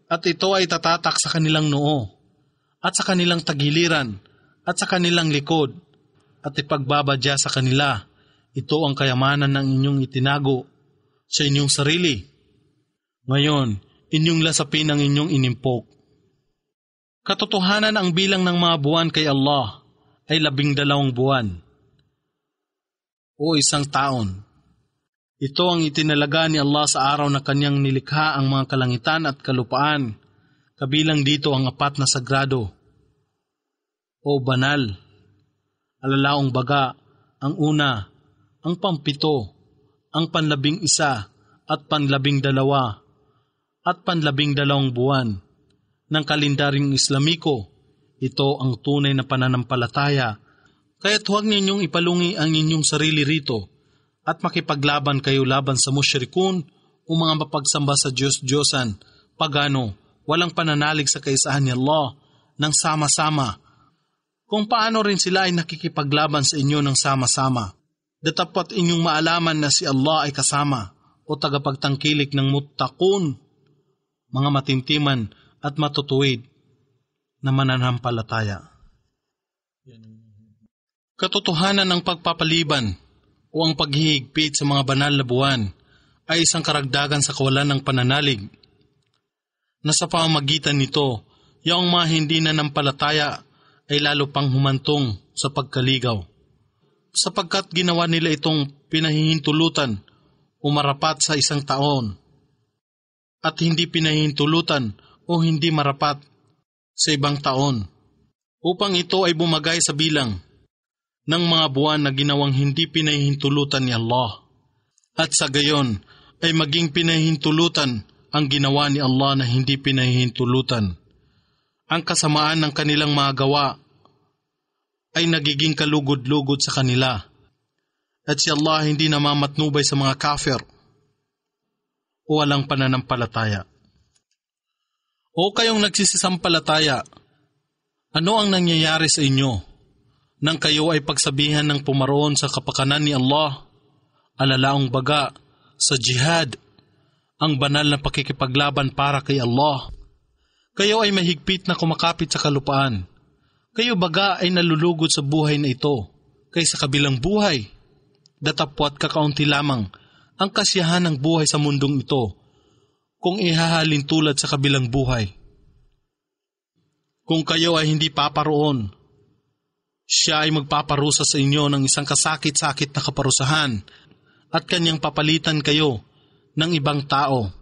At ito ay tatatak sa kanilang noo, at sa kanilang tagiliran, at sa kanilang likod, at ipagbabadya sa kanila. Ito ang kayamanan ng inyong itinago sa inyong sarili. Ngayon, inyong lasapin ang inyong inimpok. Katotohanan ang bilang ng mga buwan kay Allah ay 12 buwan o 1 taon. Ito ang itinalaga ni Allah sa araw na kanyang nilikha ang mga kalangitan at kalupaan, kabilang dito ang 4 na sagrado o banal, alalaong baga, ang una, ang pampito, ang 11 at 12 at 12 buwan ng kalendaryong Islamiko. Ito ang tunay na pananampalataya, kaya't huwag ninyong ipalungi ang inyong sarili rito at makipaglaban kayo laban sa musyrikun o mga mapagsamba sa Diyos-Diyosan, pagano, walang pananalig sa kaisahan ni Allah ng sama-sama, kung paano rin sila ay nakikipaglaban sa inyo ng sama-sama. Datapwat inyong maalaman na si Allah ay kasama o tagapagtangkilik ng muttaqun, mga matintiman at matutuwid na mananampalataya. Katotohanan ng pagpapaliban o ang paghihigpit sa mga banal na buwan ay isang karagdagan sa kawalan ng pananalig. Na sa pamamagitan nito, yung mga hindi nanampalataya ay lalo pang humantong sa pagkaligaw, sapagkat ginawa nila itong pinahihintulutan o marapat sa 1 taon at hindi pinahihintulutan o hindi marapat sa ibang taon, upang ito ay bumagay sa bilang ng mga buwan na ginawang hindi pinahihintulutan ni Allah, at sa gayon ay maging pinahihintulutan ang ginawa ni Allah na hindi pinahihintulutan. Ang kasamaan ng kanilang mga gawa ay nagiging kalugod-lugod sa kanila, at si Allah hindi namamatnubay sa mga kafir o walang pananampalataya. O kayong nagsisisampalataya, ano ang nangyayari sa inyo nang kayo ay pagsabihan ng pumaroon sa kapakanan ni Allah, alalaong baga sa jihad, ang banal na pakikipaglaban para kay Allah? Kayo ay mahigpit na kumakapit sa kalupaan. Kayo baga ay nalulugod sa buhay na ito kaysa kabilang buhay. Datapwat kakaunti lamang ang kasiyahan ng buhay sa mundong ito kung ihahalin tulad sa kabilang buhay. Kung kayo ay hindi paparoon, siya ay magpaparusa sa inyo ng isang kasakit-sakit na kaparusahan at kanyang papalitan kayo ng ibang tao.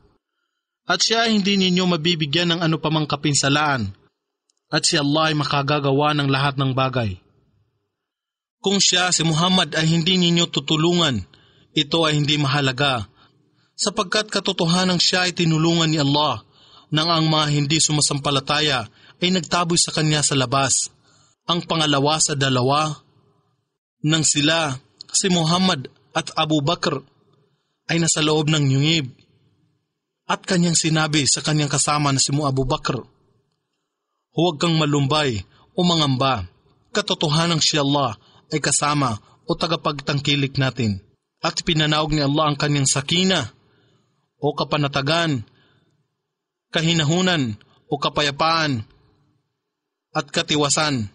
At siya ay hindi ninyo mabibigyan ng ano pamang kapinsalaan, at si Allah ay makagagawa ng lahat ng bagay. Kung siya, si Muhammad, ay hindi ninyo tutulungan, ito ay hindi mahalaga, sapagkat katotohanan siya ay tinulungan ni Allah nang ang mga hindi sumasampalataya ay nagtaboy sa kanya sa labas. Ang pangalawa sa dalawa nang sila, si Muhammad at Abu Bakr, ay nasa loob ng yungib, at kanyang sinabi sa kanyang kasama na si Abu Bakr, huwag kang malumbay o mangamba, katotohanang si Allah ay kasama o tagapagtangkilik natin. At pinanaog ni Allah ang kanyang sakina o kapanatagan, kahinahunan o kapayapaan at katiwasan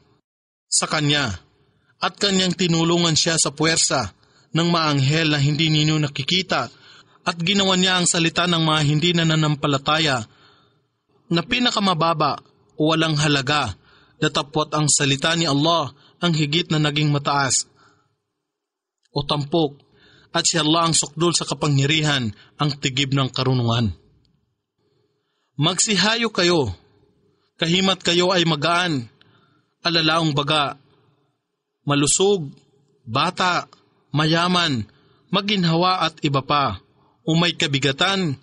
sa kanya, at kanyang tinulungan siya sa puwersa ng maanghel na hindi ninyo nakikita, at ginawa niya ang salita ng mga hindi nananampalataya na pinakamababa o walang halaga, datapwat ang salita ni Allah ang higit na naging mataas o tampok, at si Allah ang sukdul sa kapangyarihan, ang tigib ng karunungan. Magsihayo kayo, kahimat kayo ay magaan, alalaong baga, malusog, bata, mayaman, maginhawa at iba pa, o may kabigatan,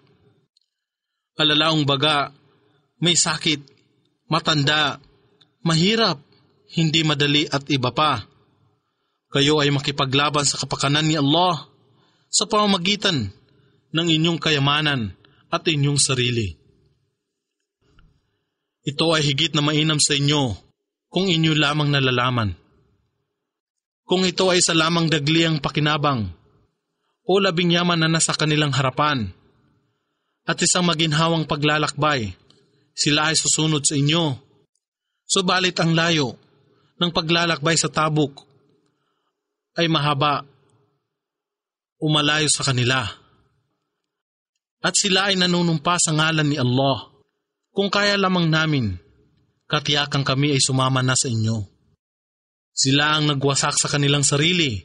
alalaong baga, may sakit, matanda, mahirap, hindi madali at iba pa. Kayo ay makipaglaban sa kapakanan ni Allah sa pamamagitan ng inyong kayamanan at inyong sarili. Ito ay higit na mainam sa inyo kung inyo lamang nalalaman. Kung ito ay sa lamang dagliang pakinabang o labing yaman na nasa kanilang harapan at isang maginhawang paglalakbay, sila ay susunod sa inyo. Subalit ang layo ng paglalakbay sa Tabuk ay mahaba o malayo sa kanila. At sila ay nanunumpa sa ngalan ni Allah. Kung kaya lamang namin, katiyakan kami ay sumama na sa inyo. Sila ang nagwasak sa kanilang sarili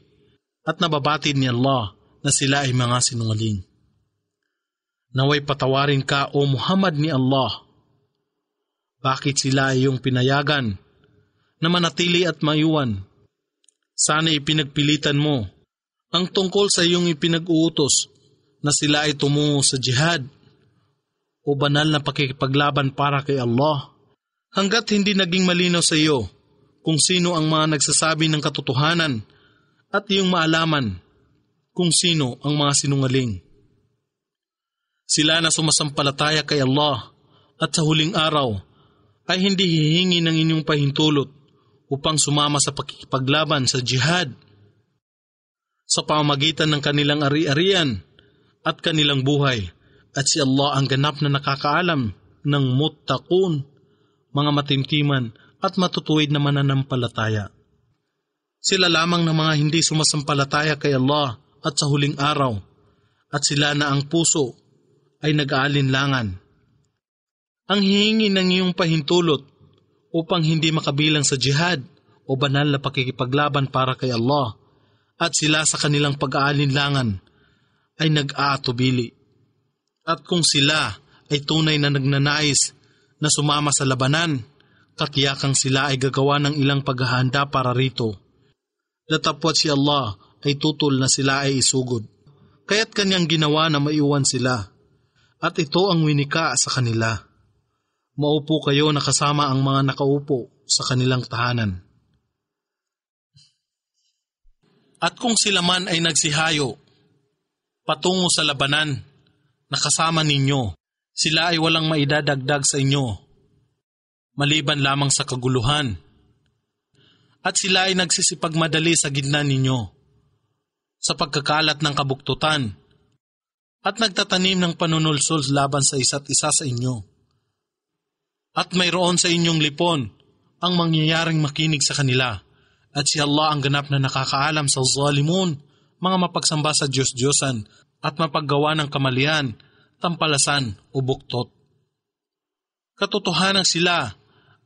at nababatid ni Allah na sila ay mga sinungaling. Naway patawarin ka, O Muhammad ni Allah. Bakit sila ay iyong pinayagan na manatili at maiwan? Sana ipinagpilitan mo ang tungkol sa iyong ipinag-uutos na sila ay tumungo sa jihad o banal na pakikipaglaban para kay Allah. Hanggat hindi naging malinaw sa iyo kung sino ang mga nagsasabi ng katotohanan at iyong maalaman kung sino ang mga sinungaling. Sila na sumasampalataya kay Allah at sa huling araw ay hindi hihingi ng inyong pahintulot upang sumama sa pakikipaglaban sa jihad. Sa pamamagitan ng kanilang ari-arian at kanilang buhay, at si Allah ang ganap na nakakaalam ng muttaqun, mga matimtiman at matutuwid na mananampalataya. Sila lamang ng mga hindi sumasampalataya kay Allah at sa huling araw, at sila na ang puso ay nag-aalinlangan. Ang hihingi ng iyong pahintulot upang hindi makabilang sa jihad o banal na pakikipaglaban para kay Allah, at sila sa kanilang pag-aalinlangan ay nag-aatubili. At kung sila ay tunay na nagnanais na sumama sa labanan, katiyakang sila ay gagawa ng ilang paghahanda para rito. Datapwat si Allah ay tutol na sila ay isugod, kaya't kanyang ginawa na maiwan sila, at ito ang winika sa kanila. Maupo kayo na kasama ang mga nakaupo sa kanilang tahanan. At kung sila man ay nagsihayo patungo sa labanan na kasama ninyo, sila ay walang maidadagdag sa inyo, maliban lamang sa kaguluhan. At sila ay nagsisipagmadali sa gitna ninyo sa pagkakalat ng kabuktutan at nagtatanim ng panunulsol laban sa isa't isa sa inyo. At mayroon sa inyong lipon ang mangyayaring makinig sa kanila, at si Allah ang ganap na nakakaalam sa zalimun, mga mapagsamba sa Diyos-Diyosan at mapaggawa ng kamalian, tampalasan o buktot. Katotohanan sila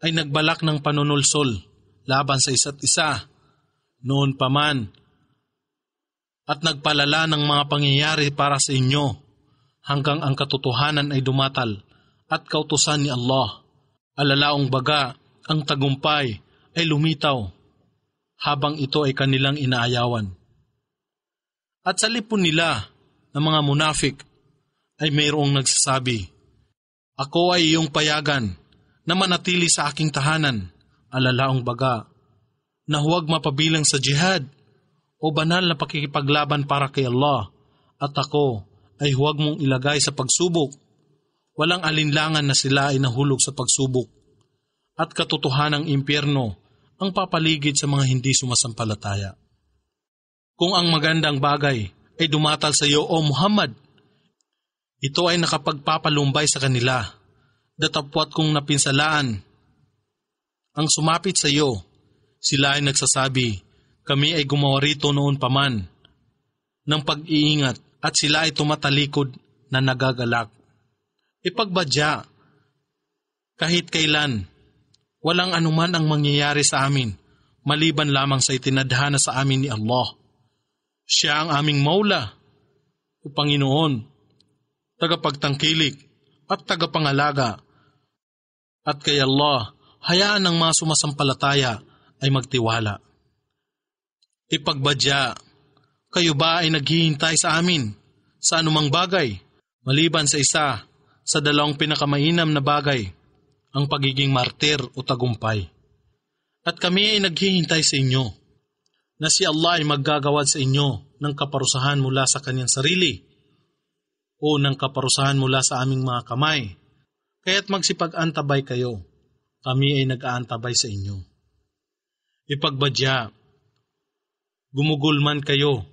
ay nagbalak ng panunulsol laban sa isa't isa noon pa man, at nagpalala ng mga pangyayari para sa inyo hanggang ang katotohanan ay dumatal at kautusan ni Allah. Alalaong baga, ang tagumpay ay lumitaw habang ito ay kanilang inaayawan. At sa lipon nila ng mga munafik ay mayroong nagsasabi, "Ako ay iyong payagan na manatili sa aking tahanan," alalaong baga, na huwag mapabilang sa jihad o banal na pakikipaglaban para kay Allah, at ako ay huwag mong ilagay sa pagsubok. Walang alinlangan na sila ay nahulog sa pagsubok, at katotohanang impyerno ang papaligid sa mga hindi sumasampalataya. Kung ang magandang bagay ay dumatal sa iyo, O Muhammad, ito ay nakapagpapalumbay sa kanila, datapwat kung napinsalaan ang sumapit sa iyo, sila ay nagsasabi, "Kami ay gumawa rito noon paman ng pag-iingat," at sila ay tumatalikod na nagagalak. Ipagbadya, kahit kailan, walang anuman ang mangyayari sa amin, maliban lamang sa itinadhana sa amin ni Allah. Siya ang aming Maula, o Panginoon, tagapagtangkilik at tagapangalaga. At kay Allah, hayaan ng mga sumasampalataya ay magtiwala. Ipagbadya, kayo ba ay naghihintay sa amin sa anumang bagay, maliban sa isa sa dalawang pinakamainam na bagay, ang pagiging martir o tagumpay? At kami ay naghihintay sa inyo, na si Allah ay maggagawad sa inyo ng kaparusahan mula sa kanyang sarili o ng kaparusahan mula sa aming mga kamay. Kaya't magsipag-antabay kayo, kami ay nag-aantabay sa inyo. Ipagbadya, gumugulman kayo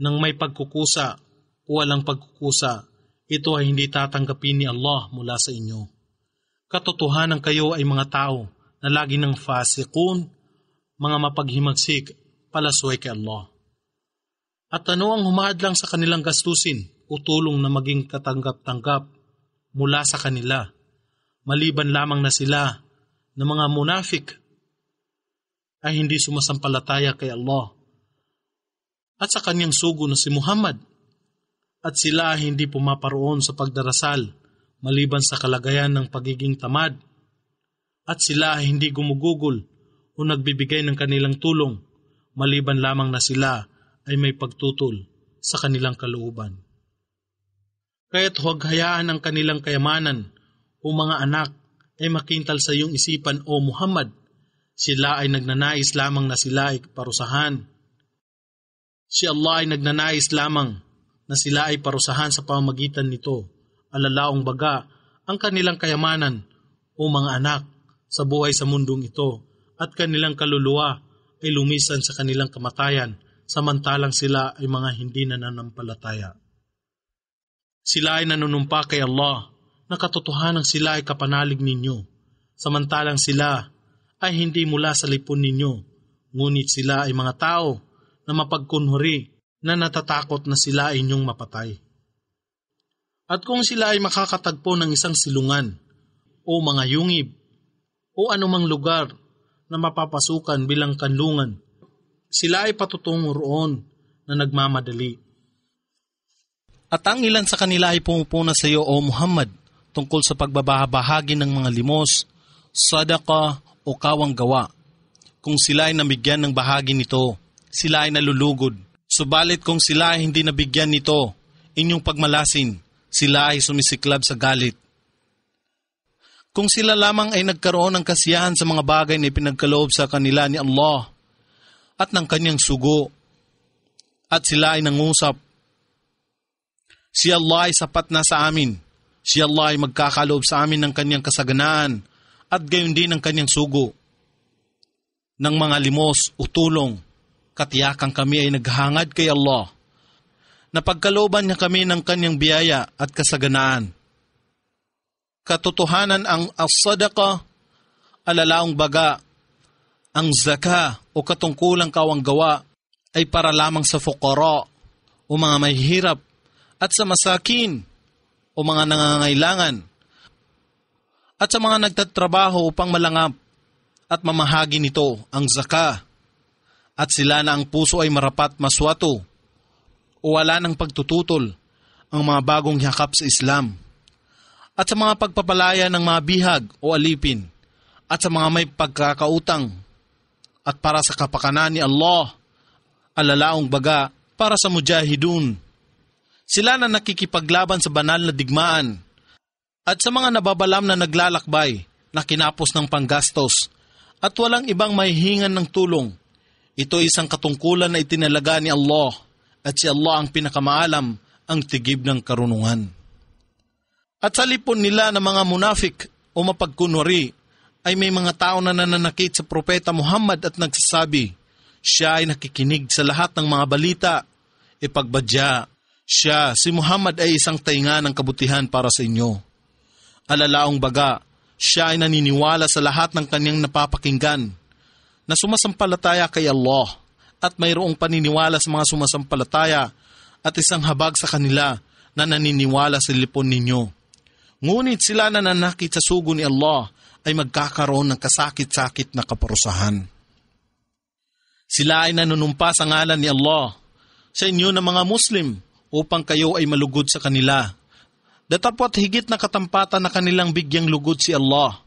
nang may pagkukusa o walang pagkukusa, ito ay hindi tatanggapin ni Allah mula sa inyo. Katotohanan kayo ay mga tao na lagi ng fasikun, mga mapaghimagsik, palasway kay Allah. At ano ang humahadlang sa kanilang gastusin o tulong na maging katanggap-tanggap mula sa kanila, maliban lamang na sila na mga munafik ay hindi sumasampalataya kay Allah at sa kanyang sugo na si Muhammad, at sila ay hindi pumaparoon sa pagdarasal maliban sa kalagayan ng pagiging tamad, at sila ay hindi gumugugol o nagbibigay ng kanilang tulong maliban lamang na sila ay may pagtutol sa kanilang kalooban. Kaya't huwag hayaan ang kanilang kayamanan o mga anak ay makintal sa iyong isipan, o Muhammad. Sila ay nagnanais lamang na sila ay parusahan. Si Allah ay nagnanais lamang na sila ay parusahan sa pamamagitan nito. Alalaong baga ang kanilang kayamanan o mga anak sa buhay sa mundong ito, at kanilang kaluluwa ay lumisan sa kanilang kamatayan, samantalang sila ay mga hindi nananampalataya. Sila ay nanunumpa kay Allah na katotohanan sila ay kapanalig ninyo, samantalang sila ay hindi mula sa lipon ninyo, ngunit sila ay mga tao na mapagkunwari na natatakot na sila ay inyong mapatay. At kung sila ay makakatagpo ng isang silungan o mga yungib o anumang lugar na mapapasukan bilang kanlungan, sila ay patutungo roon na nagmamadali. At ang ilan sa kanila ay pumupuna sa iyo, O Muhammad, tungkol sa pagbabahagi ng mga limos, sadaka o kawang gawa. Kung sila ay nabigyan ng bahagi nito, sila ay nalulugod. Subalit kung sila ay hindi nabigyan nito, inyong pagmalasin, sila ay sumisiklab sa galit. Kung sila lamang ay nagkaroon ng kasiyahan sa mga bagay na ipinagkaloob sa kanila ni Allah at ng kanyang sugo, at sila ay nangusap, si Allah ay sapat na sa amin. Si Allah ay magkakaloob sa amin ng kanyang kasaganaan at gayon din ng kanyang sugo. Ng mga limos o tulong, katiyakan kami ay naghangad kay Allah. Napagkalooban niya kami ng kanyang biyaya at kasaganaan. Katotohanan ang as-sadaqa, alalaong baga, ang zaka o katungkulang kawang gawa ay para lamang sa fuqara o mga mahihirap, at sa masakin o mga nangangailangan, at sa mga nagtatrabaho upang malangap at mamahagi nito ang zaka, at sila na ang puso ay marapat maswato o wala ng pagtututol ang mga bagong yakap sa Islam, at sa mga pagpapalaya ng mga bihag o alipin, at sa mga may pagkakautang, at para sa kapakanan ni Allah, alalaong baga para sa mujahidun. Sila na nakikipaglaban sa banal na digmaan, at sa mga nababalam na naglalakbay na kinapos ng panggastos, at walang ibang mahihingan ng tulong. Ito ay isang katungkulan na itinalaga ni Allah, at si Allah ang pinakamaalam, ang tigib ng karunungan. At sa lipon nila na mga munafik o mapagkunwari, ay may mga tao na nananakit sa Propeta Muhammad at nagsasabi, siya ay nakikinig sa lahat ng mga balita. Ipagbadya, siya, si Muhammad ay isang tainga ng kabutihan para sa inyo. Alalaong baga, siya ay naniniwala sa lahat ng kanyang napapakinggan na sumasampalataya kay Allah, at mayroong paniniwala sa mga sumasampalataya at isang habag sa kanila na naniniwala sa lipon ninyo. Ngunit sila na nanakit sa sugo ni Allah ay magkakaroon ng kasakit-sakit na kaparusahan. Sila ay nanunumpa sa ngalan ni Allah sa inyo na mga Muslim upang kayo ay malugod sa kanila. Datapwat higit na katampatan na kanilang bigyang lugod si Allah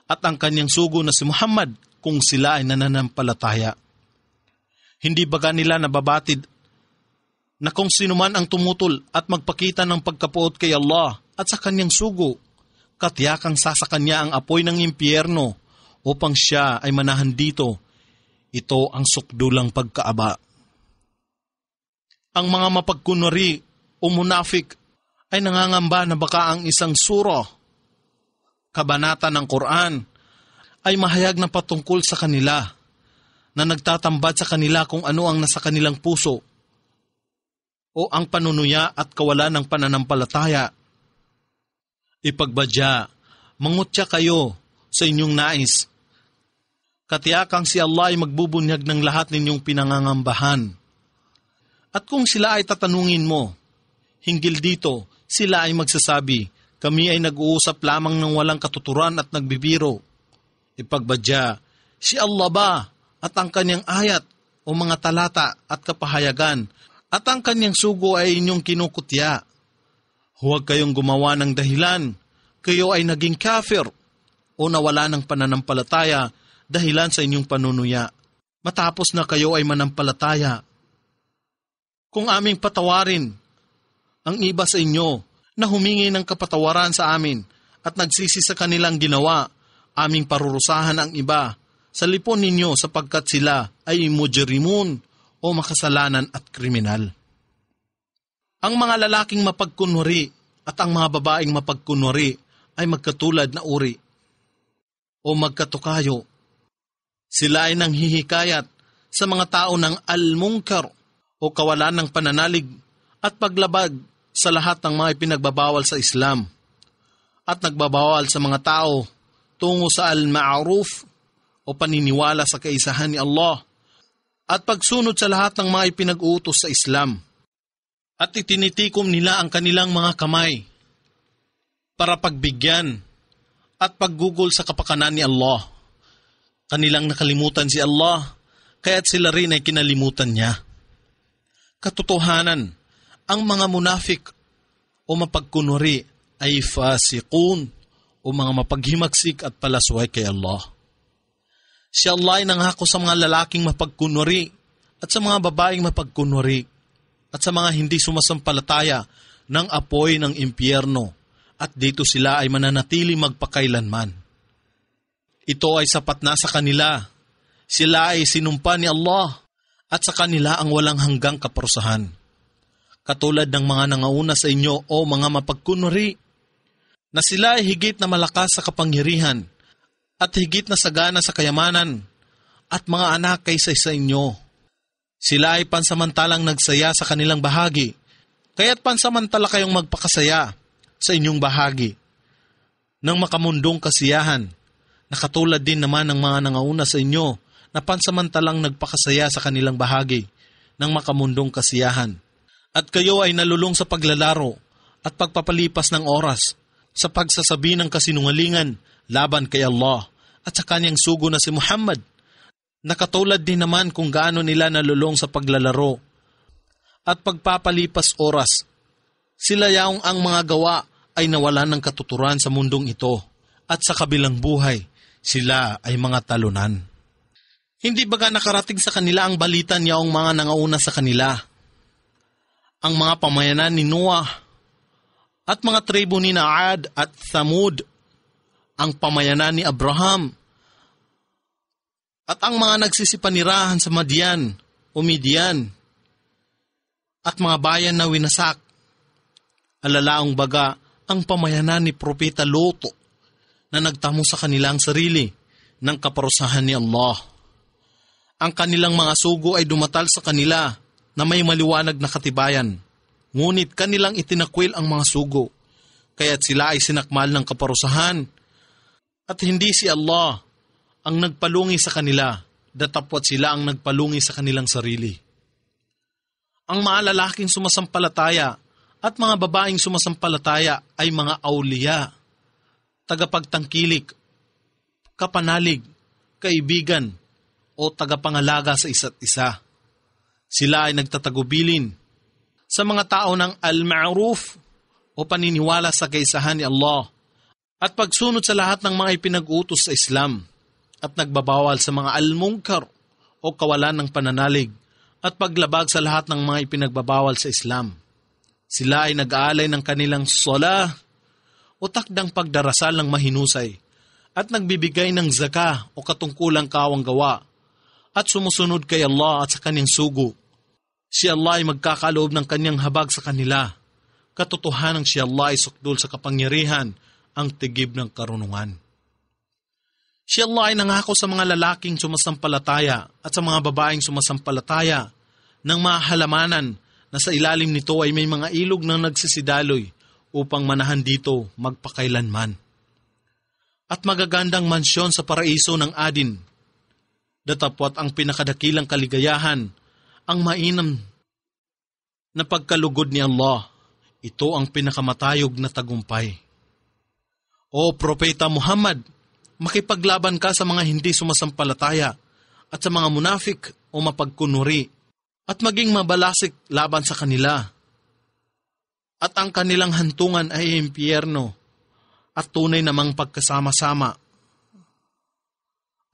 at ang kanyang sugo na si Muhammad kung sila ay nananampalataya. Hindi baga nila nababatid na kung sino man ang tumutol at magpakita ng pagkapuot kay Allah at sa kanyang sugo, katiyakang sasakanya niya ang apoy ng impyerno upang siya ay manahan dito. Ito ang sukdulang pagkaaba. Ang mga mapagkunwari o munafik ay nangangamba na baka ang isang sura, kabanata ng Quran, ay mahayag na patungkol sa kanila, na nagtatambad sa kanila kung ano ang nasa kanilang puso, o ang panunuya at kawalan ng pananampalataya. Ipagbadya, mangutya kayo sa inyong nais. Katiyakang si Allah ay magbubunyag ng lahat ninyong pinangangambahan. At kung sila ay tatanungin mo, hinggil dito, sila ay magsasabi, kami ay nag-uusap lamang ng walang katuturan at nagbibiro. Ipagbadya, si Allah ba at ang kanyang ayat o mga talata at kapahayagan at ang kanyang sugo ay inyong kinukutya. Huwag kayong gumawa ng dahilan, kayo ay naging kafir o nawala ng pananampalataya dahilan sa inyong panunuya. Matapos na kayo ay manampalataya. Kung aming patawarin ang iba sa inyo na humingi ng kapatawaran sa amin at nagsisi sa kanilang ginawa, aming parurusahan ang iba sa lipon ninyo sapagkat sila ay mujrimun o makasalanan at kriminal. Ang mga lalaking mapagkunwari at ang mga babaeng mapagkunwari ay magkatulad na uri o magkatukayo. Sila ay nanghihikayat sa mga tao ng al-munkar o kawalan ng pananalig at paglabag sa lahat ng mga ipinagbabawal sa Islam at nagbabawal sa mga tao tungo sa al-ma'ruf o paniniwala sa kaisahan ni Allah at pagsunod sa lahat ng mga ipinag-uutos sa Islam. At itinitikom nila ang kanilang mga kamay para pagbigyan at paggugol sa kapakanan ni Allah. Kanilang nakalimutan si Allah, kaya't sila rin ay kinalimutan niya. Katotohanan, ang mga munafik o mapagkunwari ay fasikun o mga mapaghimagsik at palasway kay Allah. Si Allah ay nangako sa mga lalaking mapagkunwari at sa mga babaeng mapagkunwari at sa mga hindi sumasampalataya ng apoy ng impyerno at dito sila ay mananatili magpakailanman. Ito ay sapat na sa kanila. Sila ay sinumpa ni Allah at sa kanila ang walang hanggang kaparusahan. Katulad ng mga nangauna sa inyo o mga mapagkunwari, na sila ay higit na malakas sa kapangyarihan at higit na sagana sa kayamanan at mga anak kaysa sa inyo. Sila ay pansamantalang nagsaya sa kanilang bahagi, kaya't pansamantala kayong magpakasaya sa inyong bahagi ng makamundong kasiyahan, na katulad din naman ng mga nangauna sa inyo na pansamantalang nagpakasaya sa kanilang bahagi ng makamundong kasiyahan. At kayo ay nalulong sa paglalaro at pagpapalipas ng oras sa pagsasabi ng kasinungalingan laban kay Allah at sa kanyang sugo na si Muhammad, na katulad din naman kung gaano nila nalulong sa paglalaro at pagpapalipas oras. Sila yaong ang mga gawa ay nawalan ng katuturan sa mundong ito at sa kabilang buhay, sila ay mga talunan. Hindi baga nakarating sa kanila ang balita niyaong mga nangauna sa kanila? Ang mga pamayanan ni Noah at mga tribo ni Naad at Thamud, ang pamayanan ni Abraham, at ang mga nagsisipanirahan sa Madian o Midian, at mga bayan na winasak. Alalaong baga ang pamayanan ni Propeta Lot na nagtamo sa kanilang sarili ng kaparusahan ni Allah. Ang kanilang mga sugo ay dumatal sa kanila na may maliwanag na katibayan, ngunit kanilang itinakwil ang mga sugo, kaya't sila ay sinakmal ng kaparusahan. At hindi si Allah ang nagpalungi sa kanila, datapwat sila ang nagpalungi sa kanilang sarili. Ang mga lalaking sumasampalataya at mga babaeng sumasampalataya ay mga awliya, tagapagtangkilik, kapanalig, kaibigan, o tagapangalaga sa isa't isa. Sila ay nagtatagubilin sa mga tao ng al-ma'ruf o paniniwala sa kaisahan ni Allah at pagsunod sa lahat ng mga ipinag-utos sa Islam at nagbabawal sa mga al-munkar o kawalan ng pananalig at paglabag sa lahat ng mga ipinagbabawal sa Islam. Sila ay nag-aalay ng kanilang salah o takdang pagdarasal ng mahinusay at nagbibigay ng zakah o katungkulang kawang gawa at sumusunod kay Allah at sa kanyang sugo. Si Allah ay magkakaloob ng kanyang habag sa kanila. Katotohanan si Allah ay sukdul sa kapangyarihan, ang tigib ng karunungan. Si Allah ay nangako sa mga lalaking sumasampalataya at sa mga babaeng sumasampalataya ng mahalamanan na sa ilalim nito ay may mga ilog na nagsisidaloy upang manahan dito magpakailanman. at magagandang mansyon sa paraiso ng Adin. Datapwat ang pinakadakilang kaligayahan, ang mainam na pagkalugod ni Allah. Ito ang pinakamatayog na tagumpay. O Propeta Muhammad, makipaglaban ka sa mga hindi sumasampalataya at sa mga munafik o mapagkunwari at maging mabalasik laban sa kanila. At ang kanilang hantungan ay impyerno at tunay namang pagkasama-sama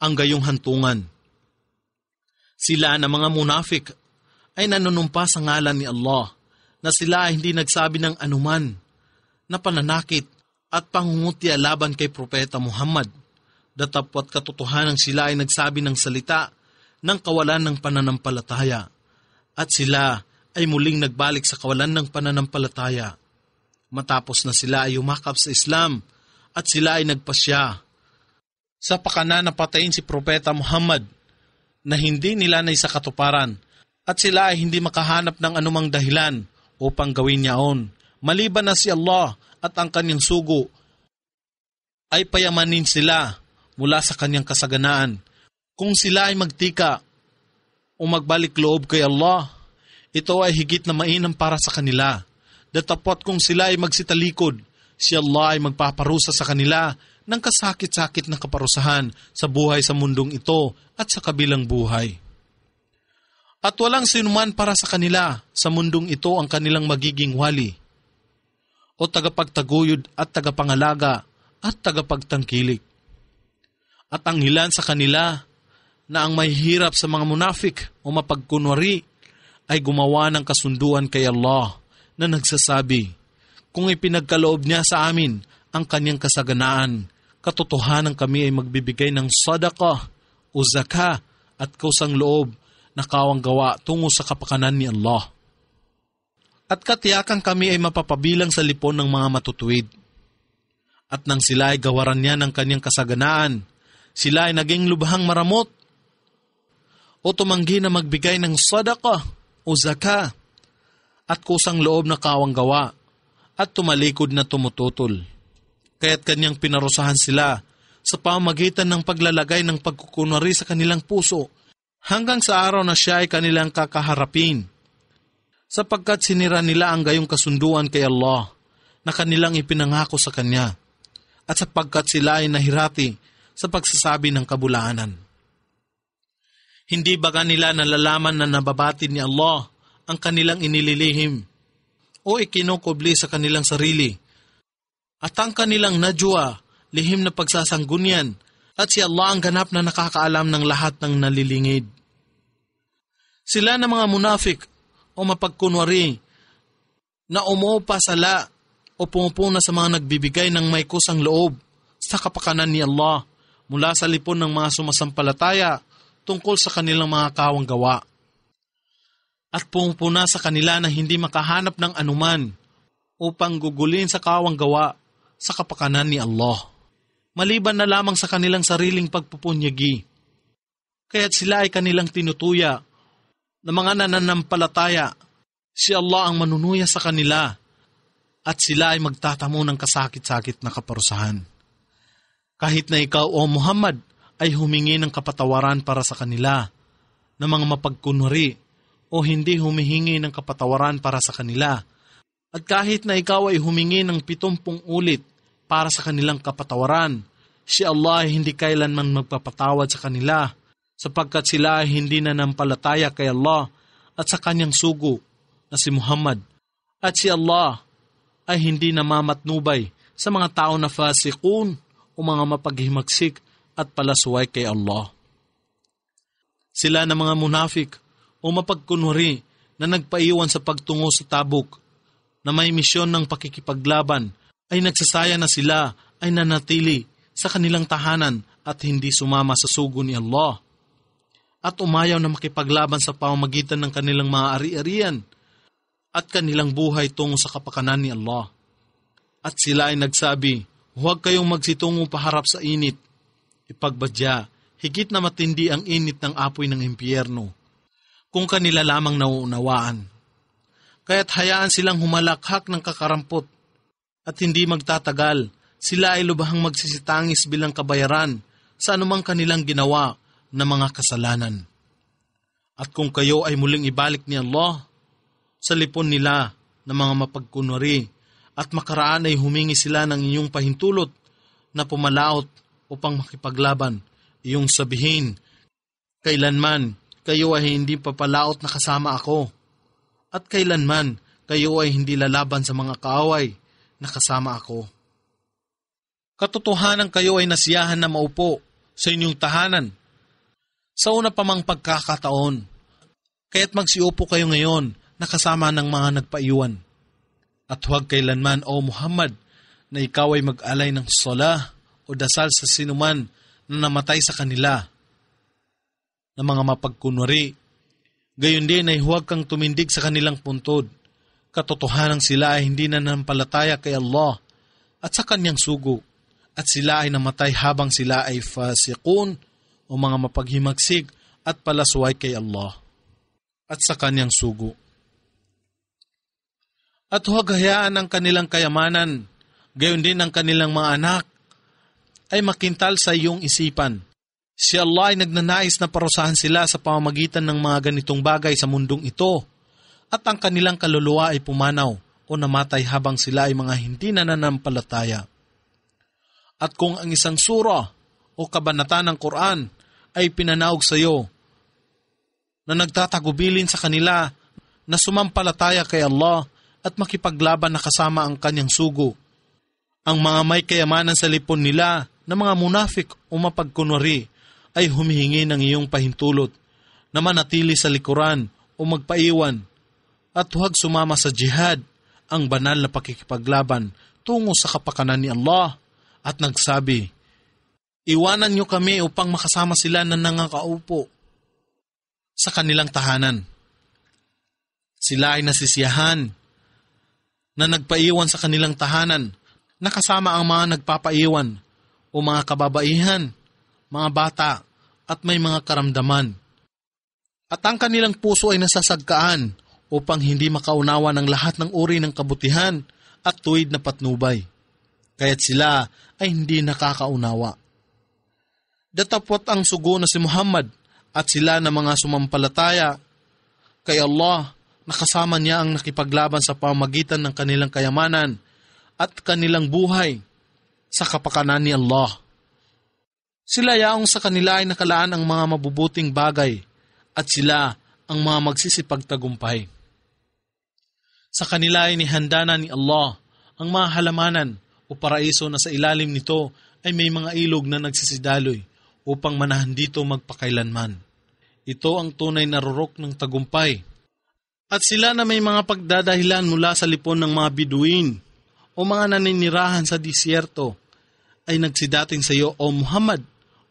ang gayong hantungan. Sila na mga munafik ay nanunumpa sa ngalan ni Allah na sila ay hindi nagsabi ng anuman na pananakit at pangungutya laban kay Propeta Muhammad. Datapwat katotohanan sila ay nagsabi ng salita ng kawalan ng pananampalataya at sila ay muling nagbalik sa kawalan ng pananampalataya matapos na sila ay umakap sa Islam at sila ay nagpasya sa pakana na patayin si Propeta Muhammad na hindi nila na isakatuparan at sila ay hindi makahanap ng anumang dahilan upang gawin niyaon, maliban na si Allah at ang kanyang sugo ay payamanin sila mula sa kanyang kasaganaan. Kung sila ay magtika o magbalik loob kay Allah, ito ay higit na mainam para sa kanila. Datapwat kung sila ay magsitalikod, si Allah ay magpaparusa sa kanila ng kasakit-sakit na kaparusahan sa buhay sa mundong ito at sa kabilang buhay. At walang sinuman para sa kanila sa mundong ito ang kanilang magiging wali o tagapagtaguyod at tagapangalaga at tagapagtangkilik. At ang ilan sa kanila na ang mahihirap sa mga munafik o mapagkunwari ay gumawa ng kasunduan kay Allah na nagsasabi, kung ipinagkaloob niya sa amin ang kanyang kasaganaan, katotohanan kami ay magbibigay ng sadaqah o zakah at kusang loob na kawang gawa tungo sa kapakanan ni Allah. At katiyakan kami ay mapapabilang sa lipon ng mga matutuwid. At nang sila ay gawaran niya ng kanyang kasaganaan, sila ay naging lubhang maramot o tumanggi na magbigay ng sadaqah o zakah at kusang loob na kawang gawa at tumalikod na tumututol. Kaya't kanyang pinarusahan sila sa pamamagitan ng paglalagay ng pagkukunwari sa kanilang puso hanggang sa araw na siya ay kanilang kakaharapin, sapagkat sinira nila ang gayong kasunduan kay Allah na kanilang ipinangako sa Kanya, at sapagkat sila ay nahirati sa pagsasabi ng kabulaanan. Hindi ba nila nalalaman na nababati ni Allah ang kanilang inililihim o ikinukubli sa kanilang sarili, at ang kanilang najwa, lihim na pagsasanggunyan, at si Allah ang ganap na nakakaalam ng lahat ng nalilingid. Sila na mga munafik o mapagkunwari na umupasala o pumupuna sa mga nagbibigay ng may kusang loob sa kapakanan ni Allah mula sa lipon ng mga sumasampalataya tungkol sa kanilang mga kawang gawa. At pumupuna sa kanila na hindi makahanap ng anuman upang gugulin sa kawang gawa sa kapakanan ni Allah, maliban na lamang sa kanilang sariling pagpupunyagi. Kaya't sila ay kanilang tinutuya na mga nananampalataya, si Allah ang manunuya sa kanila at sila ay magtatamo ng kasakit-sakit na kaparusahan. Kahit na ikaw o Muhammad ay humingi ng kapatawaran para sa kanila na mga mapagkunwari o hindi humihingi ng kapatawaran para sa kanila, at kahit na ikaw ay humingi ng 70 ulit para sa kanilang kapatawaran, si Allah ay hindi kailanman magpapatawad sa kanila sapagkat sila ay hindi nanampalataya kay Allah at sa kanyang sugo na si Muhammad, at si Allah ay hindi namamatnubay sa mga tao na fasikun o mga mapaghimagsik at palasuway kay Allah. Sila na mga munafik o mapagkunwari na nagpaiwan sa pagtungo sa Tabuk na may misyon ng pakikipaglaban ay nagsasaya na sila ay nanatili sa kanilang tahanan at hindi sumama sa sugo ni Allah at umayaw na makipaglaban sa pamamagitan ng kanilang mga ari-arian at kanilang buhay tungo sa kapakanan ni Allah. At sila ay nagsabi, huwag kayong magsitungo paharap sa init. Ipagbadya, higit na matindi ang init ng apoy ng impyerno kung kanila lamang nauunawaan. Kaya't hayaan silang humalakhak ng kakarampot at hindi magtatagal Sila ay lubhang magsisitangis bilang kabayaran sa anumang kanilang ginawa na mga kasalanan. At kung kayo ay muling ibalik ni Allah, sa lipon nila na mga mapagkunwari at makaraan ay humingi sila ng inyong pahintulot na pumalaot upang makipaglaban, iyong sabihin, kailanman kayo ay hindi papalaot na kasama ako, at kailanman kayo ay hindi lalaban sa mga kaaway na kasama ako. Katotohanan kayo ay nasiyahan na maupo sa inyong tahanan sa una pa mang pagkakataon, kaya't magsiupo kayo ngayon na kasama ng mga nagpaiwan. At huwag kailanman, O Muhammad, na ikaw ay mag-alay ng salah o dasal sa sinuman na namatay sa kanila na mga mapagkunwari. Gayon din ay huwag kang tumindig sa kanilang puntod. Katotohanan sila ay hindi nanampalataya kay Allah at sa kanyang sugo, at sila ay namatay habang sila ay fasiqun o mga mapaghimagsik at palasway kay Allah at sa kanyang sugo. At huwag hayaan ang kanilang kayamanan, gayon din ang kanilang mga anak, ay makintal sa iyong isipan. Si Allah ay nagnanais na parusahan sila sa pamamagitan ng mga ganitong bagay sa mundong ito, at ang kanilang kaluluwa ay pumanaw o namatay habang sila ay mga hindi nananampalataya. At kung ang isang sura o kabanata ng Quran ay pinanaog sa iyo na nagtatagubilin sa kanila na sumampalataya kay Allah at makipaglaban na kasama ang kanyang sugo, ang mga may kayamanan sa lipon nila na mga munafik o mapagkunwari ay humihingi ng iyong pahintulot na manatili sa likuran o magpaiwan at huwag sumama sa jihad, ang banal na pakikipaglaban tungo sa kapakanan ni Allah, at nagsabi, iwanan niyo kami upang makasama sila na nangakaupo sa kanilang tahanan. Sila ay nasisiyahan na nagpaiwan sa kanilang tahanan, nakasama ang mga nagpapaiwan o mga kababaihan, mga bata at may mga karamdaman. At ang kanilang puso ay nasasagkaan upang hindi makaunawa ng lahat ng uri ng kabutihan at tuwid na patnubay. Kaya't sila ay hindi nakakaunawa. Datapot ang sugo na si Muhammad at sila na mga sumampalataya kay Allah, nakasama niya ang nakipaglaban sa pamamagitan ng kanilang kayamanan at kanilang buhay sa kapakanan ni Allah. Sila yaong sa kanila ay nakalaan ang mga mabubuting bagay at sila ang mga magsisipagtagumpay. Sa kanila ay nihanda na ni Allah ang mga halamanan o paraiso na sa ilalim nito ay may mga ilog na nagsisidaloy upang manahan dito magpakailanman. Ito ang tunay na rurok ng tagumpay. At sila na may mga pagdadahilan mula sa lipon ng mga biduin o mga naninirahan sa disyerto ay nagsidating sa iyo, O Muhammad,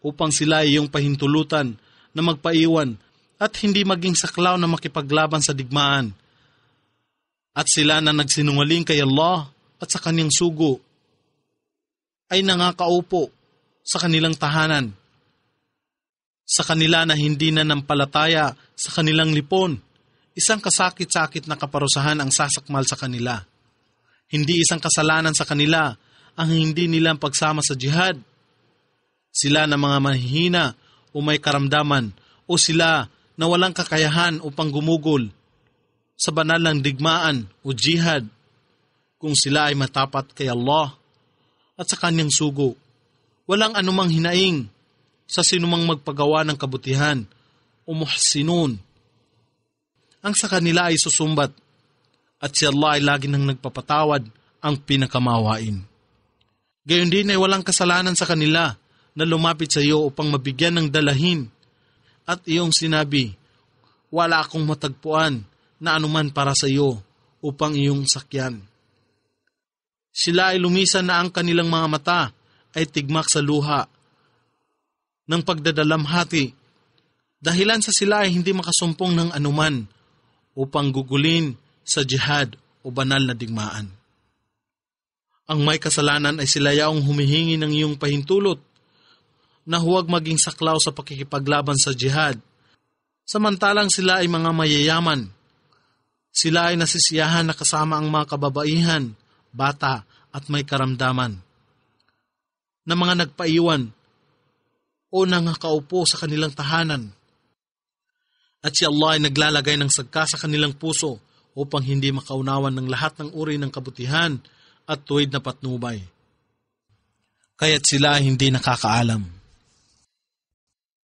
upang sila ay iyong pahintulutan na magpaiwan at hindi maging saklaw na makipaglaban sa digmaan. At sila na nagsinungaling kay Allah at sa kanyang sugo ay nangakaupo sa kanilang tahanan. Sa kanila na hindi na nampalataya sa kanilang lipon, isang kasakit-sakit na kaparusahan ang sasakmal sa kanila. Hindi isang kasalanan sa kanila ang hindi nilang pagsama sa jihad. Sila na mga mahihina o may karamdaman o sila na walang kakayahan upang gumugol sa banal ng digmaan o jihad kung sila ay matapat kay Allah at sa kanyang sugo. Walang anumang hinaing sa sinumang magpagawa ng kabutihan o muhsinun. Ang sa kanila ay susumbat at si Allah ay lagi nang nagpapatawad, ang pinakamawain. Gayon din ay walang kasalanan sa kanila na lumapit sa iyo upang mabigyan ng dalahin at iyong sinabi, wala akong matagpuan na anuman para sa iyo upang iyong sakyan. Sila ay lumisan na ang kanilang mga mata ay tigmak sa luha ng pagdadalamhati, dahilan sa sila ay hindi makasumpong ng anuman upang gugulin sa jihad o banal na digmaan. Ang may kasalanan ay sila yaong humihingi ng iyong pahintulot na huwag maging saklaw sa pakikipaglaban sa jihad, samantalang sila ay mga mayayaman. Sila ay nasisiyahan na kasama ang mga kababaihan, bata at may karamdaman. na mga nagpaiwan o nangakaupo sa kanilang tahanan. At si Allah ay naglalagay ng sagka sa kanilang puso upang hindi makaunawan ng lahat ng uri ng kabutihan at tuwid na patnubay. Kaya't sila ay hindi nakakaalam.